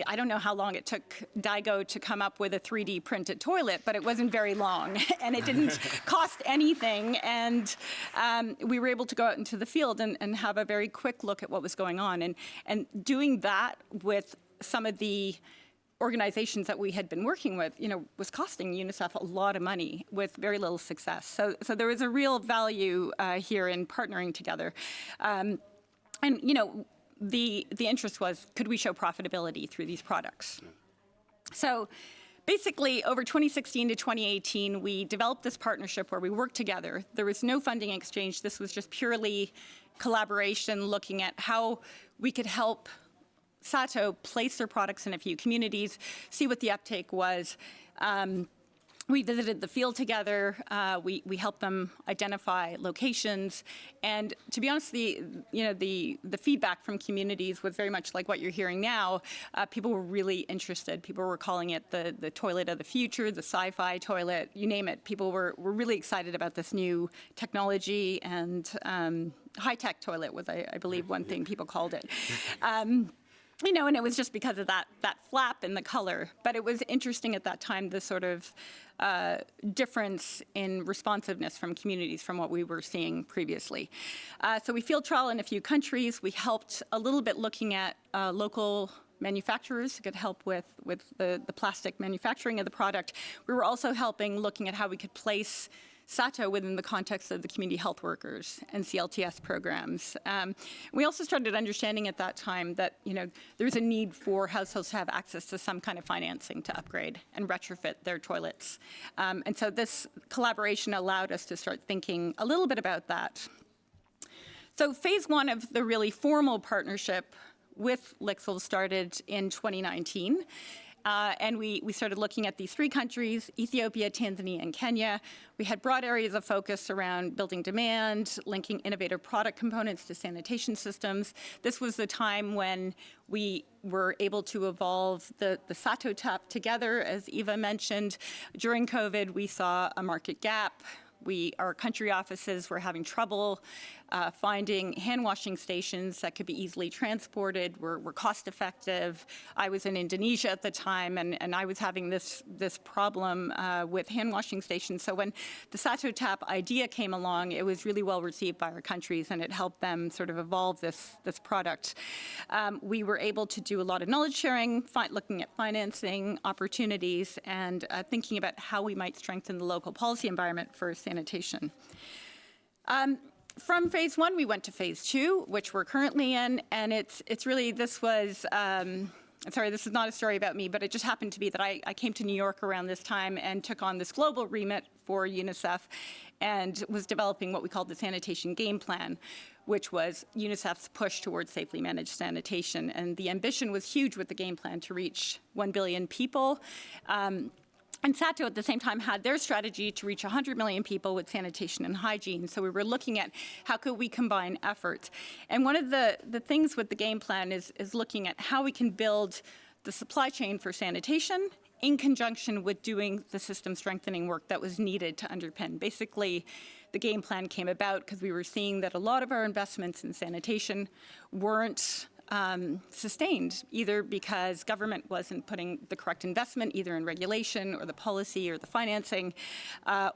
I don't know how long it took Daigo to come up with a 3D printed toilet, but it wasn't very long, and it didn't cost anything. And we were able to go out into the field and have a very quick look at what was going on. And doing that with some of the organizations that we had been working with, was costing UNICEF a lot of money with very little success. So there was a real value here in partnering together. The interest was, could we show profitability through these products? So basically, over 2016 to 2018, we developed this partnership where we worked together. There was no funding exchange. This was just purely collaboration, looking at how we could help Sato place their products in a few communities, see what the uptake was. We visited the field together. We helped them identify locations, and to be honest, the feedback from communities was very much like what you're hearing now. People were really interested. People were calling it the toilet of the future, the sci-fi toilet, you name it. People were really excited about this new technology, and high-tech toilet was, I believe, one thing people called it. And it was just because of that flap in the color. But it was interesting at that time, the sort of difference in responsiveness from communities from what we were seeing previously. So we field trial in a few countries. We helped a little bit looking at local manufacturers who could help with the plastic manufacturing of the product. We were also helping, looking at how we could place SATO within the context of the community health workers and CLTS programs. We also started understanding at that time that, there's a need for households to have access to some kind of financing to upgrade and retrofit their toilets. And so this collaboration allowed us to start thinking a little bit about that. So phase one of the really formal partnership with LIXIL started in 2019. And we started looking at these 3 countries, Ethiopia, Tanzania, and Kenya. We had broad areas of focus around building demand, linking innovative product components to sanitation systems. This was the time when we were able to evolve the SATO tap together, as Eva mentioned. During COVID, we saw a market gap. Our country offices were having trouble finding hand washing stations that could be easily transported, were cost effective. I was in Indonesia at the time, and I was having this problem with hand washing stations. So when the SATO tap idea came along, it was really well received by our countries, and it helped them sort of evolve this product. We were able to do a lot of knowledge sharing, looking at financing opportunities, and thinking about how we might strengthen the local policy environment for sanitation. From phase one, we went to phase two, which we're currently in, and it's really, this was, sorry, this is not a story about me, but it just happened to be that I came to New York around this time and took on this global remit for UNICEF and was developing what we called the sanitation game plan, which was UNICEF's push towards safely managed sanitation. And the ambition was huge with the game plan to reach 1 billion people. And SATO at the same time had their strategy to reach 100 million people with sanitation and hygiene. So we were looking at how could we combine efforts. And one of the things with the game plan is looking at how we can build the supply chain for sanitation in conjunction with doing the system strengthening work that was needed to underpin. Basically, the game plan came about because we were seeing that a lot of our investments in sanitation weren't sustained, either because government wasn't putting the correct investment either in regulation or the policy or the financing,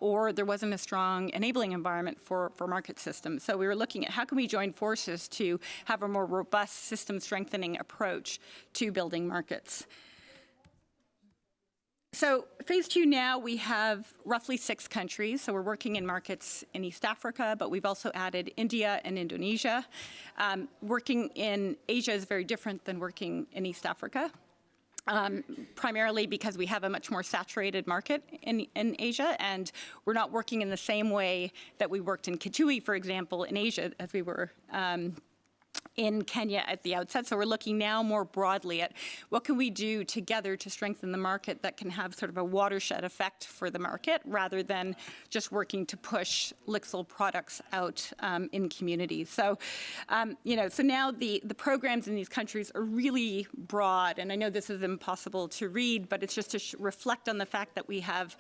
or there wasn't a strong enabling environment for market systems. So we were looking at how can we join forces to have a more robust system strengthening approach to building markets. So phase two now, we have roughly 6 countries. So we're working in markets in East Africa, but we've also added India and Indonesia. Working in Asia is very different than working in East Africa, primarily because we have a much more saturated market in Asia, and we're not working in the same way that we worked in Kitui, for example, in Asia, as we were in Kenya at the outset. So we're looking now more broadly at what can we do together to strengthen the market that can have sort of a watershed effect for the market rather than just working to push LIXIL products out in communities. So, so now the programs in these countries are really broad, and I know this is impossible to read, but it's just to reflect on the fact that we have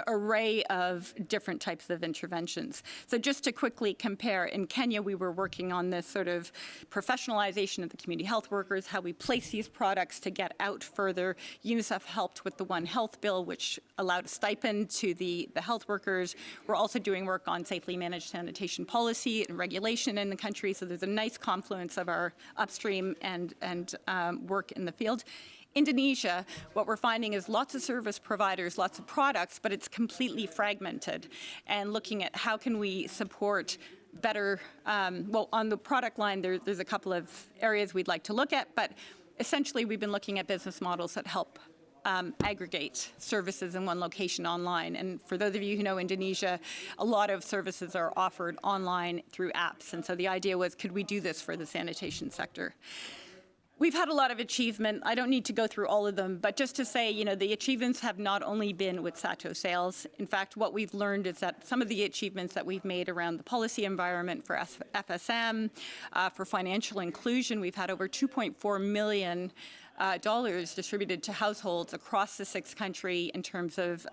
array of different types of interventions. So just to quickly compare, in Kenya, we were working on this sort of professionalization of the community health workers, how we place these products to get out further. UNICEF helped with the One Health bill, which allowed a stipend to the health workers. We're also doing work on safely managed sanitation policy and regulation in the country. So there's a nice confluence of our upstream and work in the field. Indonesia, what we're finding is lots of service providers, lots of products, but it's completely fragmented. And looking at how can we support better, well, on the product line, there's a couple of areas we'd like to look at, but essentially we've been looking at business models that help aggregate services in one location online. And for those of you who know Indonesia, a lot of services are offered online through apps. And so the idea was, could we do this for the sanitation sector? We've had a lot of achievement. I don't need to go through all of them, but just to say, the achievements have not only been with SATO sales. In fact, what we've learned is that some of the achievements that we've made around the policy environment for FSM, for financial inclusion, we've had over $2.4 million distributed to households across the 6 countries in terms of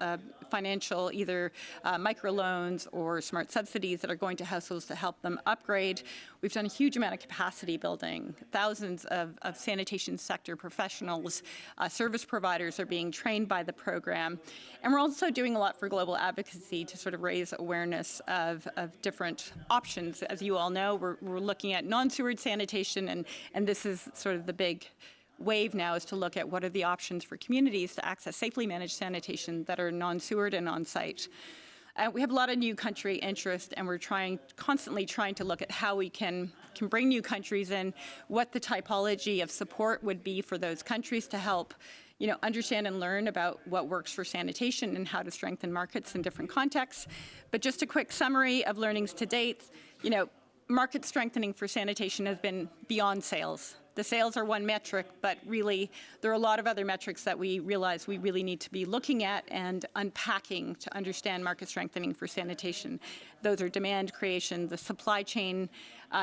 financial, either microloans or smart subsidies that are going to households to help them upgrade. We've done a huge amount of capacity building. Thousands of sanitation sector professionals, service providers are being trained by the program. And we're also doing a lot for global advocacy to sort of raise awareness of different options. As you all know, we're looking at non-sewered sanitation, and this is sort of the big wave now is to look at what are the options for communities to access safely managed sanitation that are non-sewered and on-site. We have a lot of new country interest, and we're constantly trying to look at how we can bring new countries in, what the typology of support would be for those countries to help understand and learn about what works for sanitation and how to strengthen markets in different contexts. But just a quick summary of learnings to date, market strengthening for sanitation has been beyond sales. The sales are one metric, but really there are a lot of other metrics that we realize we really need to be looking at and unpacking to understand market strengthening for sanitation. Those are demand creation, the supply chain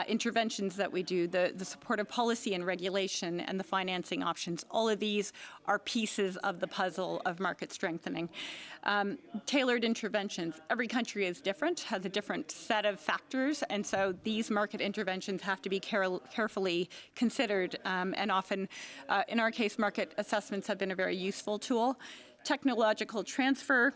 interventions that we do, the supportive policy and regulation, and the financing options. All of these are pieces of the puzzle of market strengthening. Tailored interventions. Every country is different, has a different set of factors, and so these market interventions have to be carefully considered, and often, in our case, market assessments have been a very useful tool. Technological transfer.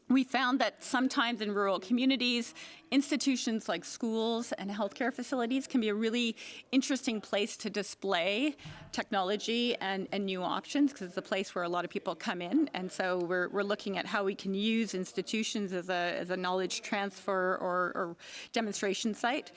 We found that sometimes in rural communities, institutions like schools and healthcare facilities can be a really interesting place to display technology and new options, because it's a place where a lot of people come in. And so we're looking at how we can use institutions as a knowledge transfer or demonstration site.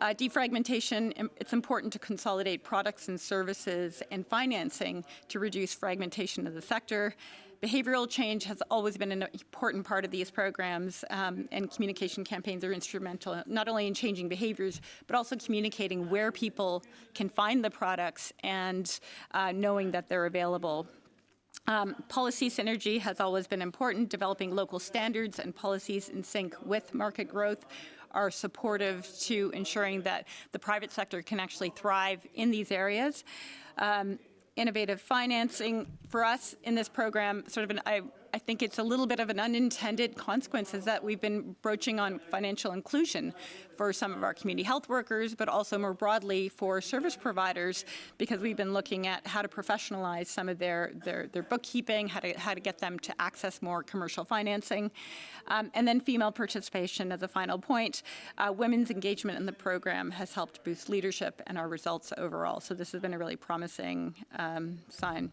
Defragmentation, it's important to consolidate products and services and financing to reduce fragmentation of the sector. Behavioral change has always been an important part of these programs, and communication campaigns are instrumental, not only in changing behaviors, but also communicating where people can find the products and knowing that they're available. Policy synergy has always been important. Developing local standards and policies in sync with market growth are supportive to ensuring that the private sector can actually thrive in these areas. Innovative financing for us in this program, I think it's a little bit of an unintended consequence, is that we've been broaching on financial inclusion for some of our community health workers, but also more broadly for service providers, because we've been looking at how to professionalize some of their bookkeeping, how to get them to access more commercial financing. And then female participation as a final point. Women's engagement in the program has helped boost leadership and our results overall. So this has been a really promising sign.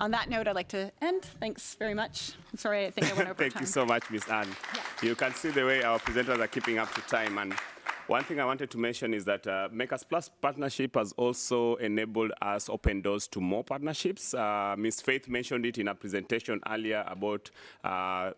On that note, I'd like to end. Thanks very much. I'm sorry, I think I went over time.
Thank you so much, Ms. Anne. Yeah. You can see the way our presenters are keeping up to time. And one thing I wanted to mention is that Makers Plus partnership has also enabled us open doors to more partnerships. Ms. Faith mentioned it in her presentation earlier about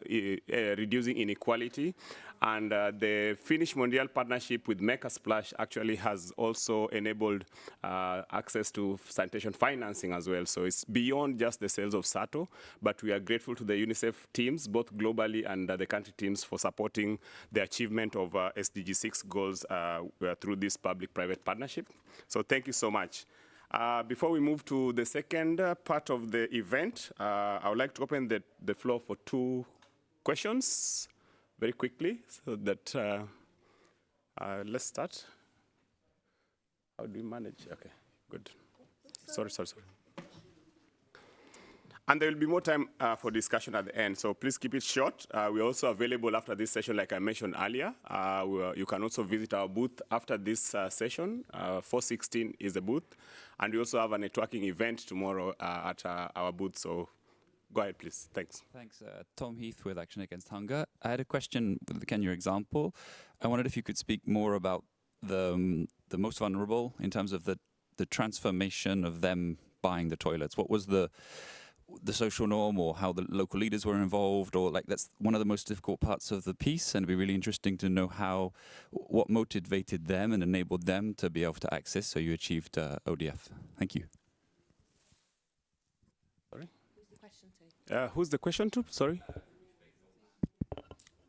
reducing inequality. And the Finnish Mondial partnership with Makers Plus actually has also enabled access to sanitation financing as well. So it's beyond just the sales of SATO, but we are grateful to the UNICEF teams, both globally and the country teams, for supporting the achievement of SDG 6 goals through this public-private partnership. So thank you so much. Before we move to the second part of the event, I would like to open the floor for 2 questions very quickly, so that let's start. How do we manage? Okay, good. Sorry. And there will be more time for discussion at the end, so please keep it short. We're also available after this session, like I mentioned earlier. You can also visit our booth after this session. 416 is the booth. And we also have a networking event tomorrow at our booth, so go ahead, please. Thanks.
Thanks. Tom Heath with Action Against Hunger. I had a question with the Kenya example. I wondered if you could speak more about the most vulnerable in terms of the transformation of them buying the toilets. What was the social norm, or how the local leaders were involved, or that's one of the most difficult parts of the piece, and it'd be really interesting to know what motivated them and enabled them to be able to access, so you achieved ODF. Thank you.
Sorry? Who's the question to? Sorry?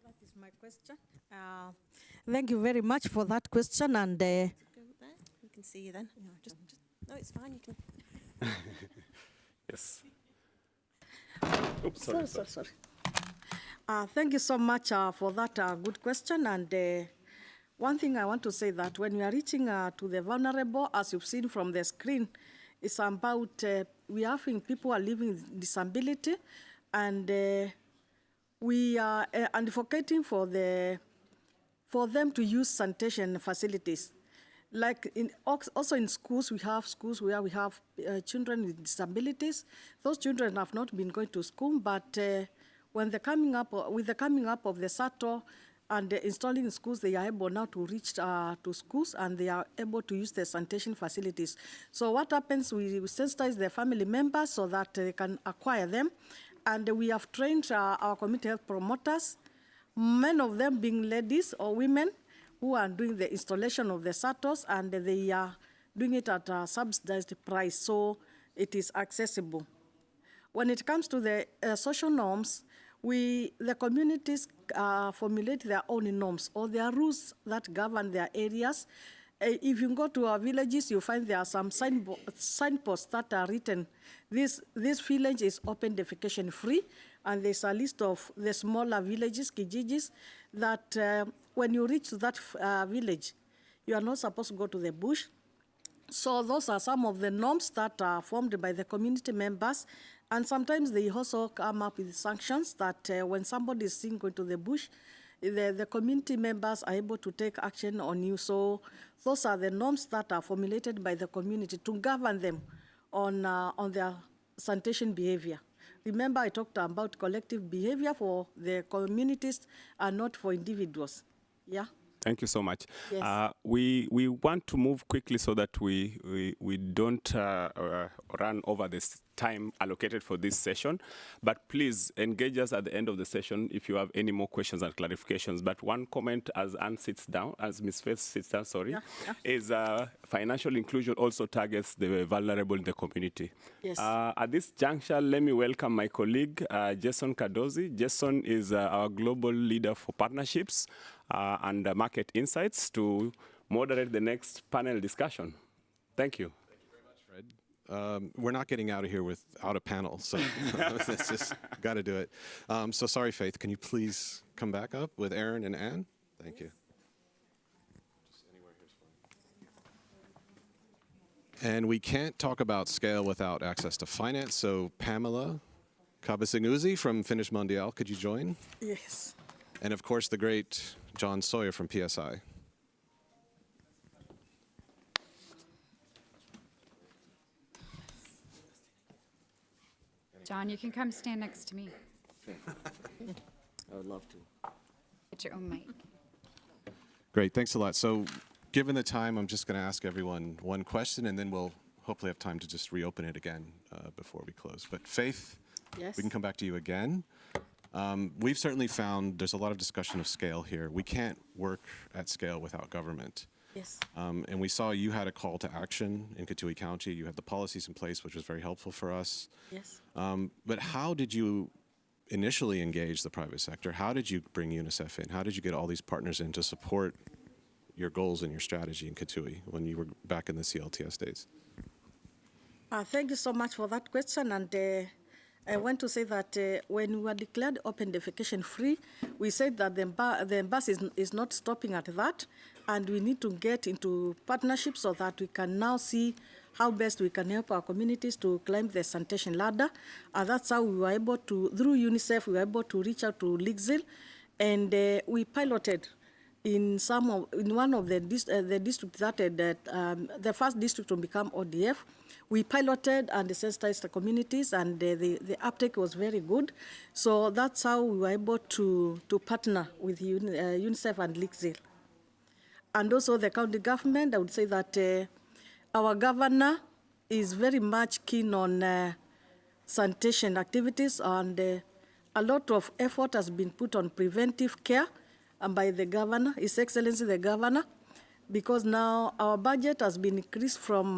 That is my question. Thank you very much for that question, and
go there. We can see you then. No, it's fine. You can.
Yes. Oops, sorry.
Thank you so much for that good question. And one thing I want to say, that when we are reaching to the vulnerable, as you've seen from the screen, it's about we are having people who are living with disability, and we are advocating for them to use sanitation facilities. Like also in schools, we have schools where we have children with disabilities. Those children have not been going to school, but with the coming up of the SATO and installing in schools, they are able now to reach to schools, and they are able to use the sanitation facilities. So what happens, we sensitize their family members so that they can acquire them. And we have trained our community health promoters, many of them being ladies or women, who are doing the installation of the SATOs, and they are doing it at a subsidized price, so it is accessible. When it comes to the social norms, the communities formulate their own norms or their rules that govern their areas. If you go to our villages, you find there are some signposts that are written. This village is open defecation free, and there's a list of the smaller villages, kijijis, that when you reach that village, you are not supposed to go to the bush. So those are some of the norms that are formed by the community members. And sometimes they also come up with sanctions that when somebody is seen going to the bush, the community members are able to take action on you. So those are the norms that are formulated by the community to govern them on their sanitation behavior. Remember, I talked about collective behavior for the communities and not for individuals. Yeah.
Thank you so much.
Yes.
We want to move quickly so that we don't run over this time allocated for this session. But please engage us at the end of the session if you have any more questions and clarifications. But one comment as Anne sits down, as Ms. Faith sits down, is financial inclusion also targets the vulnerable in the community.
Yes.
At this juncture, let me welcome my colleague, Jason Cardozi. Jason is our global leader for partnerships and market insights to moderate the next panel discussion. Thank you.
Thank you very much, Fred. We're not getting out of here without a panel, so it's just got to do it. So sorry, Faith, can you please come back up with Aaron and Anne? Thank you. Just anywhere here's fine. And we can't talk about scale without access to finance, so Pamela Kabasinguzi from Finnish Mondial, could you join?
Yes.
And of course, the great John Sawyer from PSI.
John, you can come stand next to me.
I would love to.
Get your own mic.
Great, thanks a lot. So given the time, I'm just going to ask everyone one question, and then we'll hopefully have time to just reopen it again before we close. But Faith,
Yes.
we can come back to you again. We've certainly found there's a lot of discussion of scale here. We can't work at scale without government.
Yes.
And we saw you had a call to action in Kitui County. You had the policies in place, which was very helpful for us.
Yes.
But how did you initially engage the private sector? How did you bring UNICEF in? How did you get all these partners in to support your goals and your strategy in Kitui when you were back in the CLTS days?
Thank you so much for that question. And I want to say that when we were declared open defecation free, we said that the embassy is not stopping at that, and we need to get into partnerships so that we can now see how best we can help our communities to climb the sanitation ladder. And that's how we were able to, through UNICEF, we were able to reach out to LIXIL, and we piloted in one of the districts that the first district to become ODF. We piloted and sensitized the communities, and the uptake was very good. So that's how we were able to partner with UNICEF and LIXIL. And also the county government, I would say that our governor is very much keen on sanitation activities, and a lot of effort has been put on preventive care by the governor, His Excellency the Governor, because now our budget has been increased from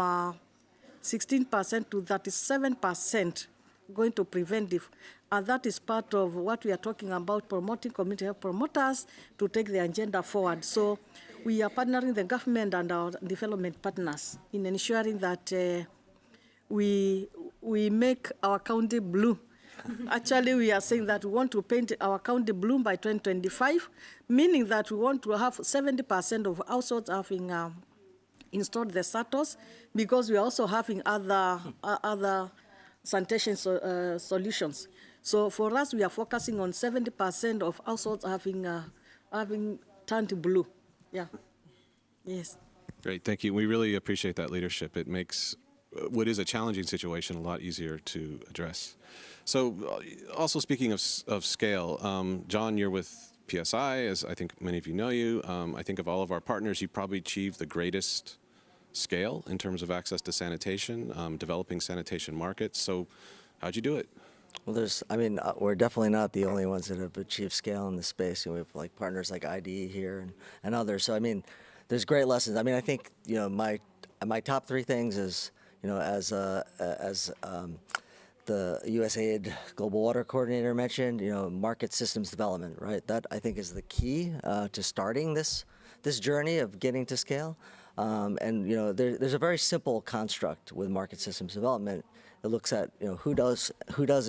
16% to 37% going to preventive. And that is part of what we are talking about, promoting community health promoters to take the agenda forward. So we are partnering the government and our development partners in ensuring that we make our county blue. Actually, we are saying that we want to paint our county blue by 2025, meaning that we want to have 70% of households having installed the SATOs, because we are also having other sanitation solutions. So for us, we are focusing on 70% of households having turned blue. Yeah. Yes.
Great, thank you. We really appreciate that leadership. It makes what is a challenging situation a lot easier to address. So also speaking of scale, John, you're with PSI, as I think many of you know you. I think of all of our partners, you probably achieved the greatest scale in terms of access to sanitation, developing sanitation markets. So how'd you do it?
Well, we're definitely not the only ones that have achieved scale in this space. We have like partners like IDE here and others. So there's great lessons. I think my top three things is as the USAID Global Water Coordinator mentioned, market systems development, right? That I think is the key to starting this journey of getting to scale. There's a very simple construct with market systems development. It looks at who does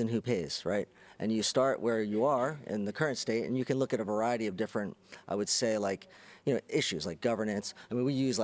and who pays, right? And you start where you are in the current state, and you can look at a variety of different, I would say, issues like governance. We use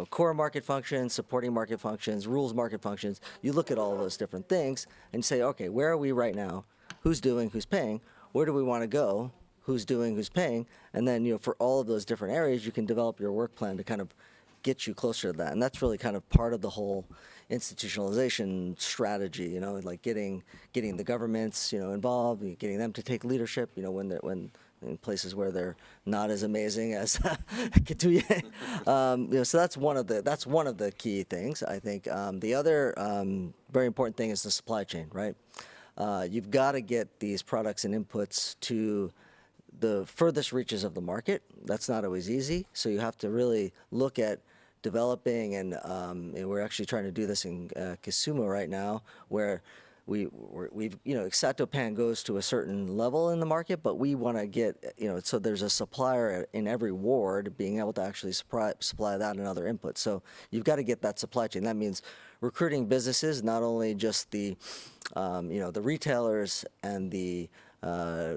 core market functions, supporting market functions, rules market functions. You look at all those different things and say, okay, where are we right now? Who's doing? Who's paying? Where do we want to go? Who's doing? Who's paying? And then for all of those different areas, you can develop your work plan to kind of get you closer to that. And that's really kind of part of the whole institutionalization strategy, like getting the governments, involved, getting them to take leadership, when in places where they're not as amazing as Kitui. So that's one of the key things, I think. The other very important thing is the supply chain, right? You've got to get these products and inputs to the furthest reaches of the market. That's not always easy. So you have to really look at developing, and we're actually trying to do this in Kisumu right now, where we've Xatopan goes to a certain level in the market, but we want to get, so there's a supplier in every ward being able to actually supply that and other inputs. So you've got to get that supply chain. That means recruiting businesses, not only just the retailers and the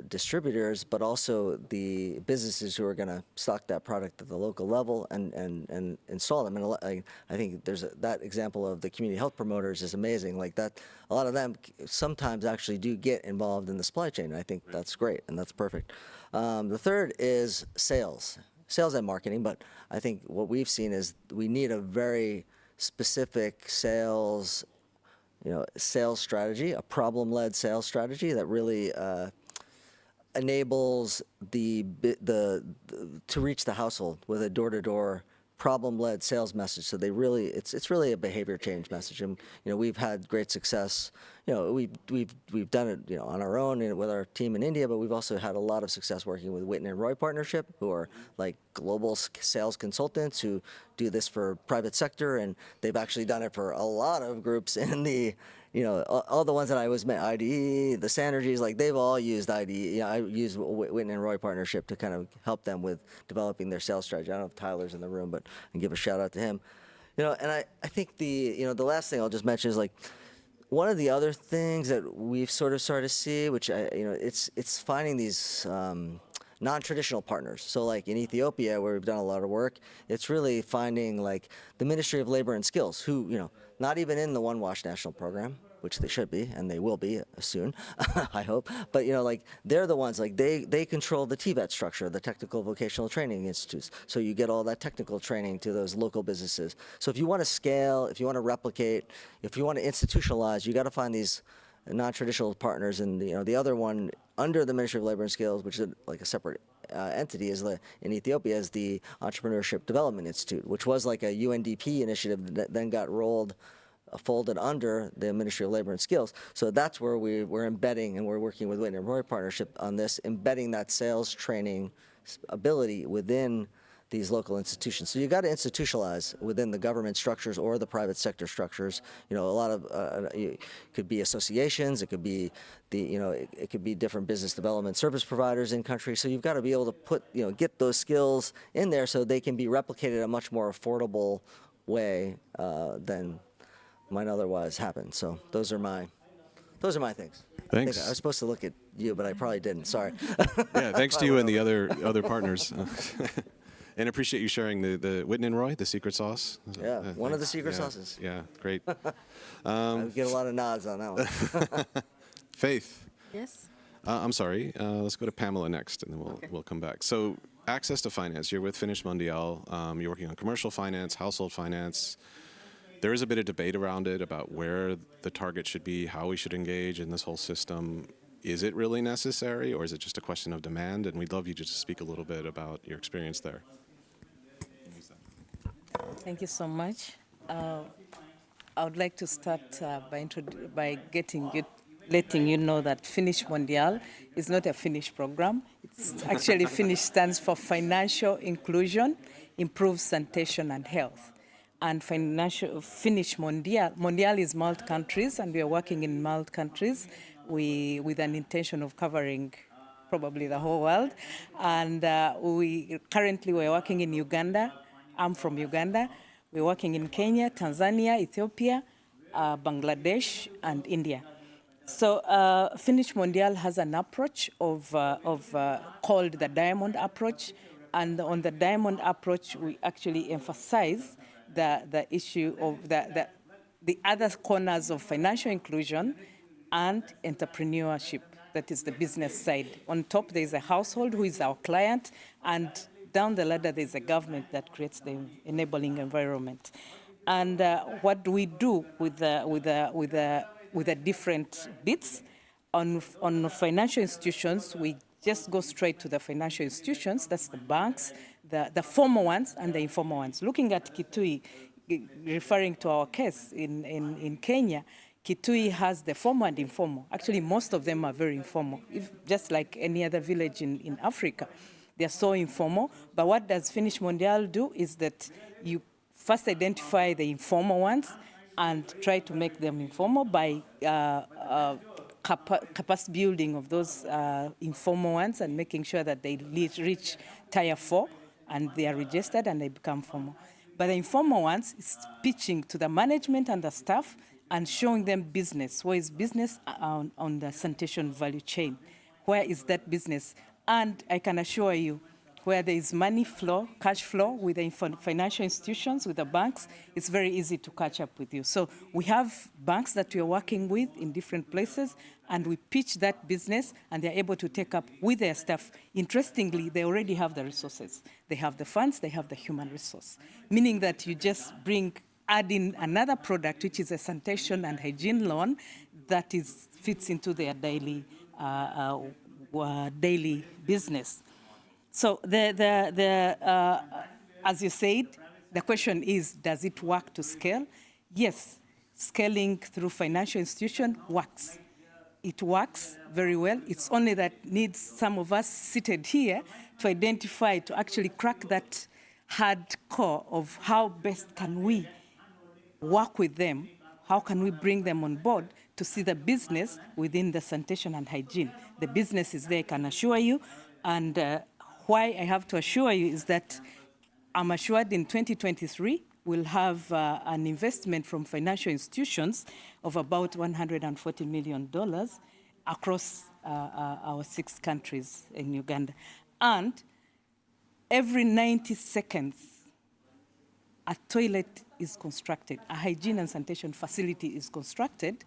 distributors, but also the businesses who are going to stock that product at the local level and install them. And I think there's that example of the community health promoters is amazing. Like that, a lot of them sometimes actually do get involved in the supply chain. And I think that's great and that's perfect. The third is sales and marketing. But I think what we've seen is we need a very specific sales strategy, a problem-led sales strategy that really enables to reach the household with a door-to-door problem-led sales message. So it's really a behavior change message, and we've had great success. We've done it on our own and with our team in India, but we've also had a lot of success working with Whitten and Roy Partnership, who are like global sales consultants who do this for private sector, and they've actually done it for a lot of groups in the all the ones that I was met, IDE, the Sanergies, like they've all used IDE. I use Whitten and Roy Partnership to kind of help them with developing their sales strategy. I don't know if Tyler's in the room, but I can give a shout out to him. And I think the last thing I'll just mention is like one of the other things that we've sort of started to see, which it's finding these non-traditional partners. So like in Ethiopia, where we've done a lot of work, it's really finding like the Ministry of Labor and Skills, who, not even in the One Wash National Program, which they should be, and they will be soon, I hope. But they're the ones, like they control the TVET structure, the Technical Vocational Training Institutes. So you get all that technical training to those local businesses. So if you want to scale, if you want to replicate, if you want to institutionalize, you got to find these non-traditional partners. And the other one under the Ministry of Labor and Skills, which is like a separate entity, is in Ethiopia, is the Entrepreneurship Development Institute, which was like a UNDP initiative that then got folded under the Ministry of Labor and Skills. So that's where we're embedding, and we're working with Whitten and Roy Partnership on this, embedding that sales training ability within these local institutions. So you got to institutionalize within the government structures or the private sector structures. A lot of it could be associations. It could be it could be different business development service providers in country. So you've got to be able to get those skills in there so they can be replicated in a much more affordable way than might otherwise happen. So those are my things.
Thanks.
I was supposed to look at you, but I probably didn't. Sorry.
Yeah, thanks to you and the other partners. And appreciate you sharing the Whitten and Roy, the secret sauce.
Yeah, one of the secret sauces.
Yeah, great.
I get a lot of nods on that one.
Faith.
Yes.
I'm sorry. Let's go to Pamela next, and then we'll come back. So access to finance. You're with Finish Mondial. You're working on commercial finance, household finance. There is a bit of debate around it about where the target should be, how we should engage in this whole system. Is it really necessary, or is it just a question of demand? And we'd love you to just speak a little bit about your experience there.
Thank you so much. I would like to start by letting you know that Finish Mondial is not a Finish program. It's actually Finish stands for Financial Inclusion, Improves Sanitation and Health. And Finish Mondial is multi countries, and we are working in multi countries with an intention of covering probably the whole world. And currently we're working in Uganda. I'm from Uganda. We're working in Kenya, Tanzania, Ethiopia, Bangladesh, and India. So Finish Mondial has an approach called the Diamond Approach. And on the Diamond Approach, we actually emphasize the issue of the other corners of financial inclusion and entrepreneurship. That is the business side. On top, there's a household who is our client, and down the ladder, there's a government that creates the enabling environment. And what do we do with the different bits? On financial institutions, we just go straight to the financial institutions. That's the banks, the formal ones and the informal ones. Looking at Kitui, referring to our case in Kenya, Kitui has the formal and informal. Actually, most of them are very informal, just like any other village in Africa. They're so informal. But what does Finish Mondial do is that you first identify the informal ones and try to make them informal by capacity building of those informal ones and making sure that they reach Tier 4 and they are registered and they become formal. But the informal ones is pitching to the management and the staff and showing them business. Where is business on the sanitation value chain? Where is that business? And I can assure you, where there is money flow, cash flow with the financial institutions, with the banks, it's very easy to catch up with you. So we have banks that we are working with in different places, and we pitch that business, and they're able to take up with their staff. Interestingly, they already have the resources. They have the funds, they have the human resource, meaning that you just add in another product, which is a sanitation and hygiene loan that fits into their daily business. So as you said, the question is, does it work to scale? Yes, scaling through financial institution works. It works very well. It's only that needs some of us seated here to identify, to actually crack that hard core of how best can we work with them, how can we bring them on board to see the business within the sanitation and hygiene. The business is there, I can assure you, and why I have to assure you is that I'm assured in 2023 we'll have an investment from financial institutions of about $140 million across our 6 countries in Uganda. And every 90 seconds, a toilet is constructed, a hygiene and sanitation facility is constructed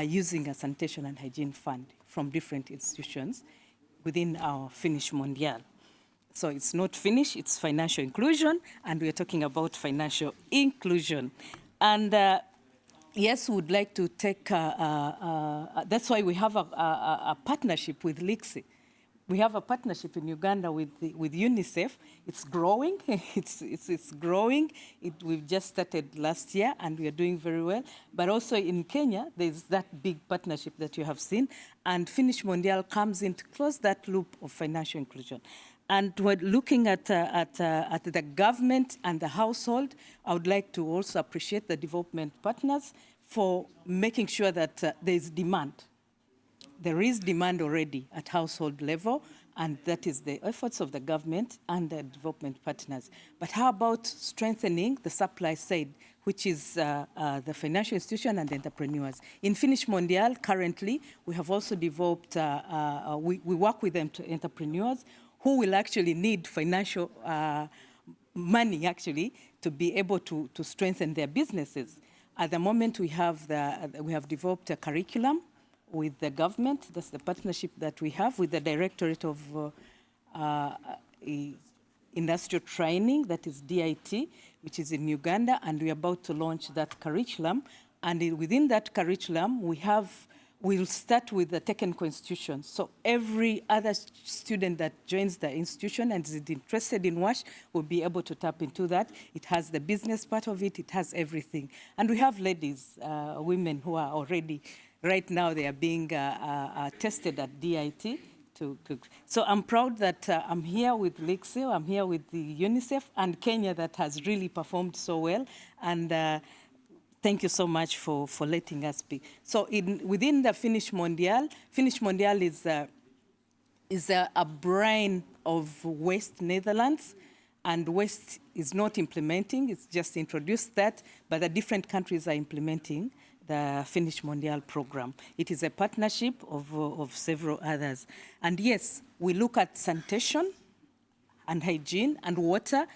using a sanitation and hygiene fund from different institutions within our Finish Mondial. So it's not Finish, it's financial inclusion, and we're talking about financial inclusion. And yes, we would like to take, that's why we have a partnership with LIXIL. We have a partnership in Uganda with UNICEF. It's growing, it's growing. We've just started last year and we are doing very well. But also in Kenya, there's that big partnership that you have seen, and Finish Mondial comes in to close that loop of financial inclusion. And we're looking at the government and the household. I would like to also appreciate the development partners for making sure that there is demand. There is demand already at household level, and that is the efforts of the government and the development partners. But how about strengthening the supply side, which is the financial institution and the entrepreneurs? In Finish Mondial, currently, we have also developed, we work with entrepreneurs who will actually need financial money, actually, to be able to strengthen their businesses. At the moment, we have developed a curriculum with the government. That's the partnership that we have with the Directorate of industrial training, that is DIT, which is in Uganda, and we're about to launch that curriculum. And within that curriculum, we'll start with the technical institution. So every other student that joins the institution and is interested in WASH will be able to tap into that. It has the business part of it, it has everything. And we have ladies, women who are already, right now they are being tested at DIT. So I'm proud that I'm here with LIXIL, I'm here with the UNICEF and Kenya that has really performed so well. And thank you so much for letting us be. So within the Finnish Mondial is a brain of West Netherlands, and West is not implementing, it's just introduced that, but the different countries are implementing the Finnish Mondial program. It is a partnership of several others. And yes, we look at sanitation and hygiene and water,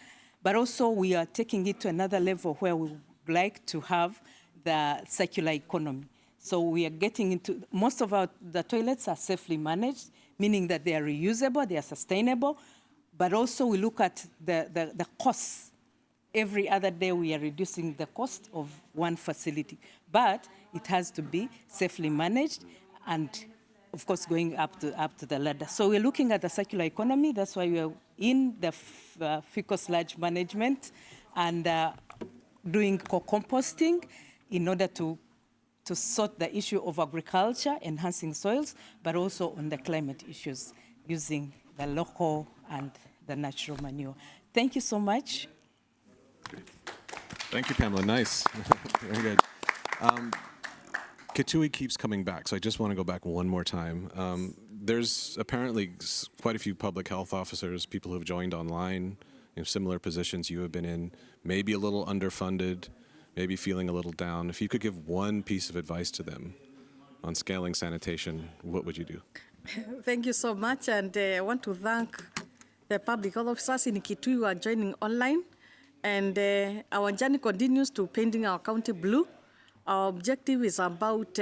but also we are taking it to another level where we like to have the circular economy. So we are getting into, most of the toilets are safely managed, meaning that they are reusable, they are sustainable, but also we look at the costs. Every other day we are reducing the cost of one facility, but it has to be safely managed and of course going up to the ladder. So we're looking at the circular economy, that's why we are in the fecal sludge management and doing co-composting in order to sort the issue of agriculture, enhancing soils, but also on the climate issues, using the local and the natural manure. Thank you so much.
Thank you, Pamela. Nice. Very good. Kitui keeps coming back, so I just want to go back one more time. There's apparently quite a few public health officers, people who have joined online, similar positions you have been in, maybe a little underfunded, maybe feeling a little down. If you could give one piece of advice to them on scaling sanitation, what would you do?
Thank you so much, and I want to thank the public health officers in Kitui who are joining online. And our journey continues to painting our county blue. Our objective is about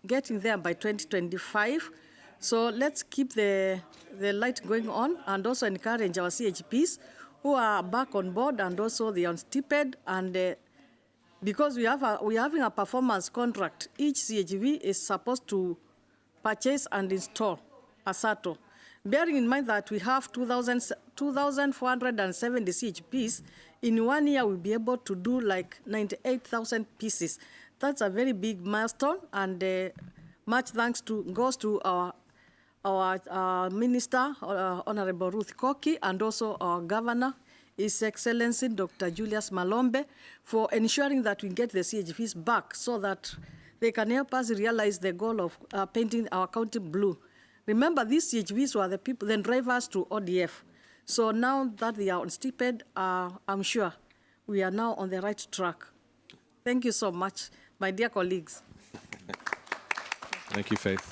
getting there by 2025. So let's keep the light going on and also encourage our CHPs who are back on board and also the unstipend. And because we're having a performance contract, each CHP is supposed to purchase and install a SATO. Bearing in mind that we have 2,470 CHPs, in 1 year we'll be able to do like 98,000 pieces. That's a very big milestone, and much thanks goes to our Minister, Honorable Ruth Koki, and also our Governor, His Excellency Dr. Julius Malombe, for ensuring that we get the CHPs back so that they can help us realize the goal of painting our county blue. Remember, these CHPs were the people, the drivers to ODF. So now that they are on stipend, I'm sure we are now on the right track. Thank you so much, my dear colleagues.
Thank you, Faith.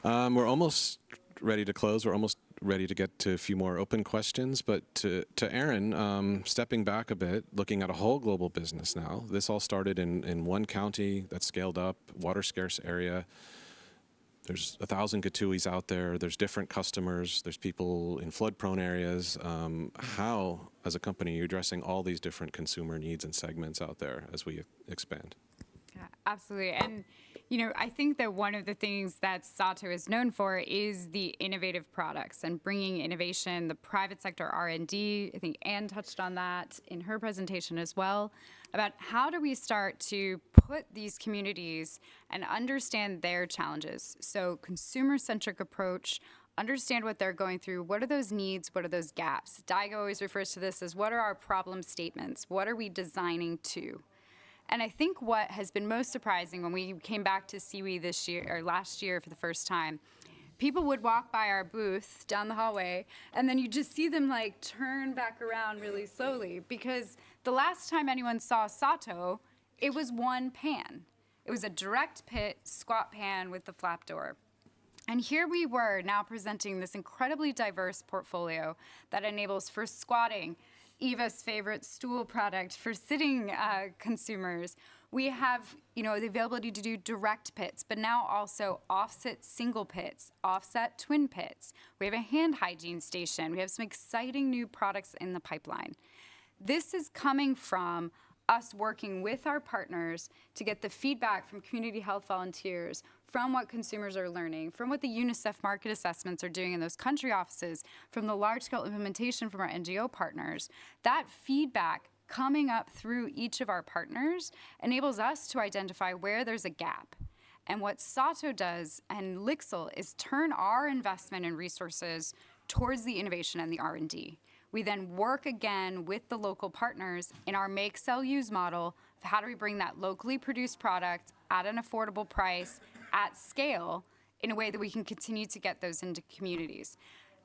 We're almost ready to close. We're almost ready to get to a few more open questions. But to Aaron, stepping back a bit, looking at a whole global business now. This all started in one county that scaled up, water scarce area. There's 1,000 Kituis out there. There's different customers. There's people in flood-prone areas. How, as a company, are you addressing all these different consumer needs and segments out there as we expand?
Yeah, absolutely. And, I think that one of the things that Sato is known for is the innovative products and bringing innovation, the private sector R&D. I think Anne touched on that in her presentation as well, about how do we start to put these communities and understand their challenges. So consumer-centric approach, understand what they're going through, what are those needs, what are those gaps. Daigo always refers to this as what are our problem statements, what are we designing to? And I think what has been most surprising when we came back to Siwi this year, or last year for the first time, people would walk by our booth down the hallway, and then you just see them like turn back around really slowly, because the last time anyone saw Sato, it was one pan. It was a direct pit squat pan with the flap door. And here we were now presenting this incredibly diverse portfolio that enables for squatting, Eva's favorite stool product for sitting consumers, We have, the availability to do direct pits, but now also offset single pits, offset twin pits. We have a hand hygiene station. We have some exciting new products in the pipeline. This is coming from us working with our partners to get the feedback from community health volunteers, from what consumers are learning, from what the UNICEF market assessments are doing in those country offices, from the large-scale implementation from our NGO partners. That feedback coming up through each of our partners enables us to identify where there's a gap. And what SATO does and LIXIL is turn our investment and resources towards the innovation and the R&D. We then work again with the local partners in our make, sell, use model of how do we bring that locally produced product at an affordable price, at scale, in a way that we can continue to get those into communities.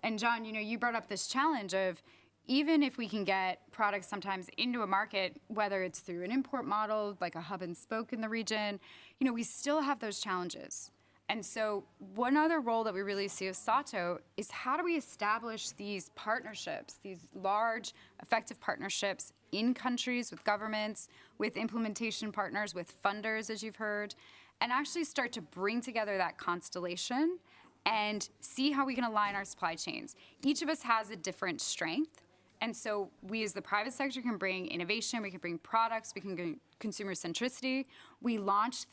And John, you brought up this challenge of even if we can get products sometimes into a market, whether it's through an import model, like a hub and spoke in the region, we still have those challenges. And so one other role that we really see as SATO is how do we establish these partnerships, these large, effective partnerships in countries, with governments, with implementation partners, with funders, as you've heard, and actually start to bring together that constellation and see how we can align our supply chains. Each of us has a different strength. And so we as the private sector can bring innovation, we can bring products, we can bring consumer centricity. We launched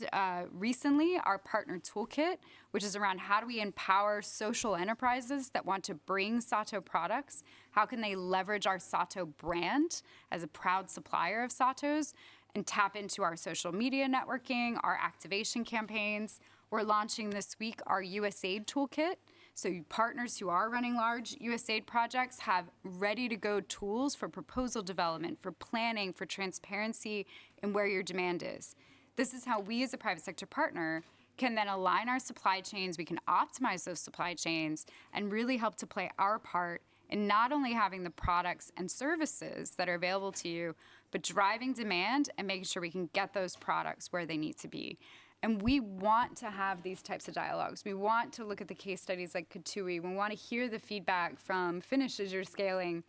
recently our partner toolkit, which is around how do we empower social enterprises that want to bring SATO products? How can they leverage our SATO brand as a proud supplier of SATOs and tap into our social media networking, our activation campaigns? We're launching this week our USAID toolkit. So partners who are running large USAID projects have ready-to-go tools for proposal development, for planning, for transparency, and where your demand is. This is how we as a private sector partner can then align our supply chains, we can optimize those supply chains, and really help to play our part in not only having the products and services that are available to you, but driving demand and making sure we can get those products where they need to be. And we want to have these types of dialogues. We want to look at the case studies like Kitui. We want to hear the feedback from Finnish as you're scaling,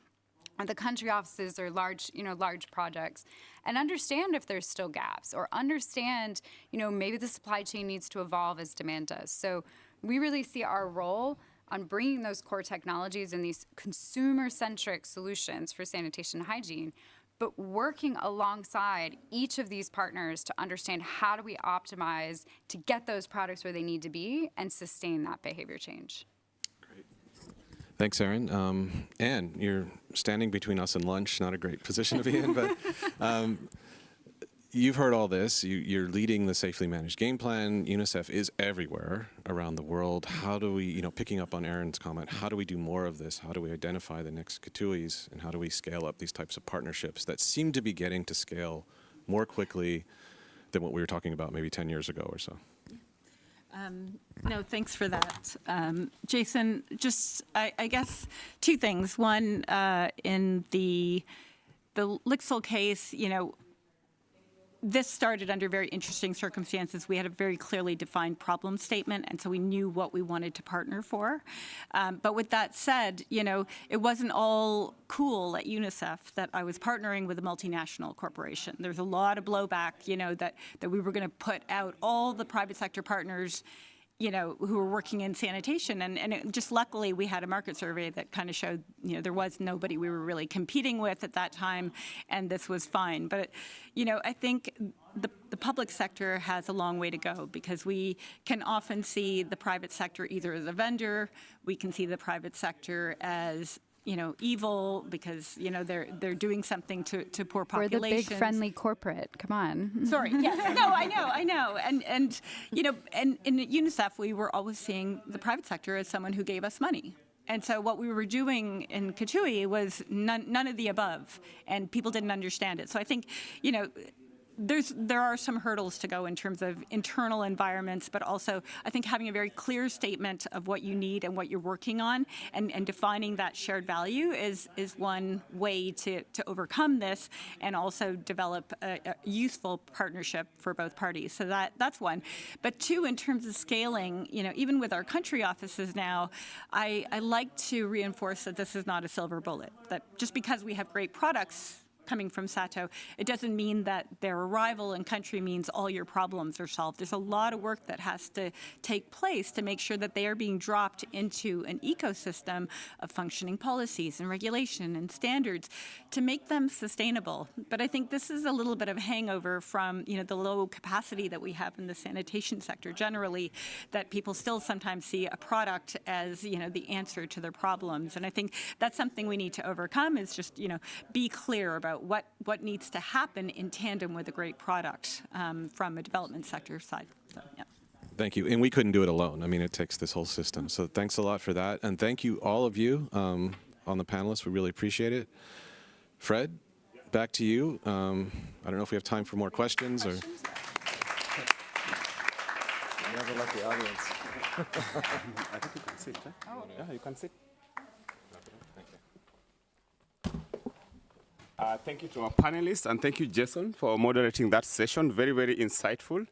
or the country offices or large projects, and understand if there's still gaps, or understand, maybe the supply chain needs to evolve as demand does. So we really see our role on bringing those core technologies and these consumer-centric solutions for sanitation and hygiene, but working alongside each of these partners to understand how do we optimize to get those products where they need to be and sustain that behavior change.
Great. Thanks, Erin. Anne, you're standing between us and lunch. Not a great position to be in, but you've heard all this. You're leading the Safely Managed Game Plan. UNICEF is everywhere around the world. How do we, picking up on Erin's comment, how do we do more of this? How do we identify the next Kituis? And how do we scale up these types of partnerships that seem to be getting to scale more quickly than what we were talking about maybe 10 years ago or so?
No, thanks for that. Jason, just, I guess, two things. One, in the LIXIL case, this started under very interesting circumstances. We had a very clearly defined problem statement, and so we knew what we wanted to partner for. But with that said, it wasn't all cool at UNICEF that I was partnering with a multinational corporation. There's a lot of blowback, that we were going to put out all the private sector partners who were working in sanitation. And it just luckily we had a market survey that kind of showed, there was nobody we were really competing with at that time, and this was fine. But, I think the public sector has a long way to go, because we can often see the private sector either as a vendor, we can see the private sector as evil because, they're doing something to poor populations.
We're the big friendly corporate. Come on.
Sorry. Yeah. No, I know. And and in UNICEF, we were always seeing the private sector as someone who gave us money. And so what we were doing in Kitui was none of the above, and people didn't understand it. So I think, there are some hurdles to go in terms of internal environments, but also I think having a very clear statement of what you need and what you're working on, and defining that shared value is one way to overcome this, and also develop a useful partnership for both parties. So that's one. But two, in terms of scaling, even with our country offices now, I like to reinforce that this is not a silver bullet, that just because we have great products, coming from Sato, it doesn't mean that their arrival in country means all your problems are solved. There's a lot of work that has to take place to make sure that they are being dropped into an ecosystem of functioning policies and regulation and standards to make them sustainable. But I think this is a little bit of a hangover from the low capacity that we have in the sanitation sector generally, that people still sometimes see a product as the answer to their problems. And I think that's something we need to overcome, is just be clear about what needs to happen in tandem with a great product from a development sector side. So, yeah.
Thank you. And we couldn't do it alone. I mean, it takes this whole system. So thanks a lot for that. And thank you, all of you on the panelists. We really appreciate it. Fred, back to you. I don't know if we have time for more questions. Or.
Never let the audience.
I think you can sit. Huh? Oh. Yeah, you can sit. Thank you to our panelists, and thank you, Jason, for moderating that session. Very, very insightful.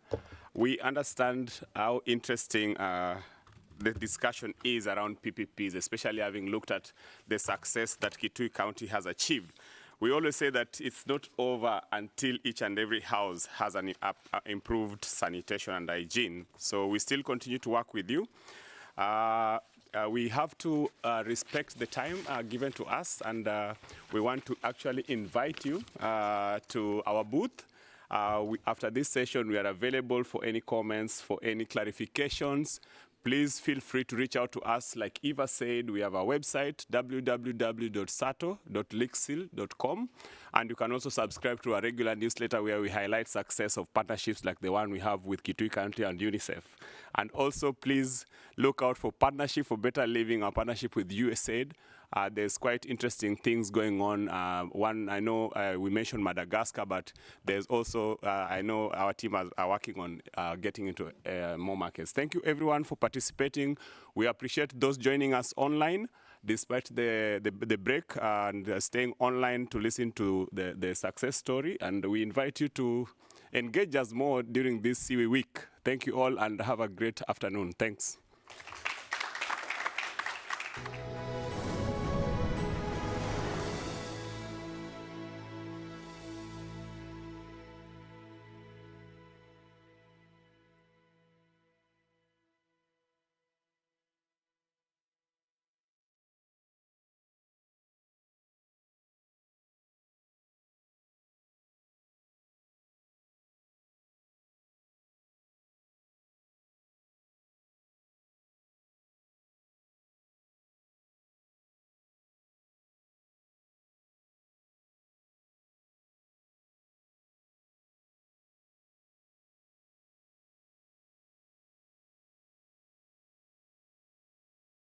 We understand how interesting the discussion is around PPPs, especially having looked at the success that Kitui County has achieved. We always say that it's not over until each and every house has an improved sanitation and hygiene. So we still continue to work with you. We have to respect the time given to us, and we want to actually invite you to our booth. After this session, we are available for any comments, for any clarifications. Please feel free to reach out to us. Like Eva said, we have our website, www.sato.lixil.com. And you can also subscribe to our regular newsletter where we highlight success of partnerships like the one we have with Kitui County and UNICEF. And also, please look out for Partnership for Better Living, our partnership with USAID. There's quite interesting things going on. One, I know we mentioned Madagascar, but there's also, I know our team are working on getting into more markets. Thank you, everyone, for participating. We appreciate those joining us online, despite the break, and staying online to listen to the success story. And we invite you to engage us more during this CIWI week. Thank you all, and have a great afternoon. Thanks.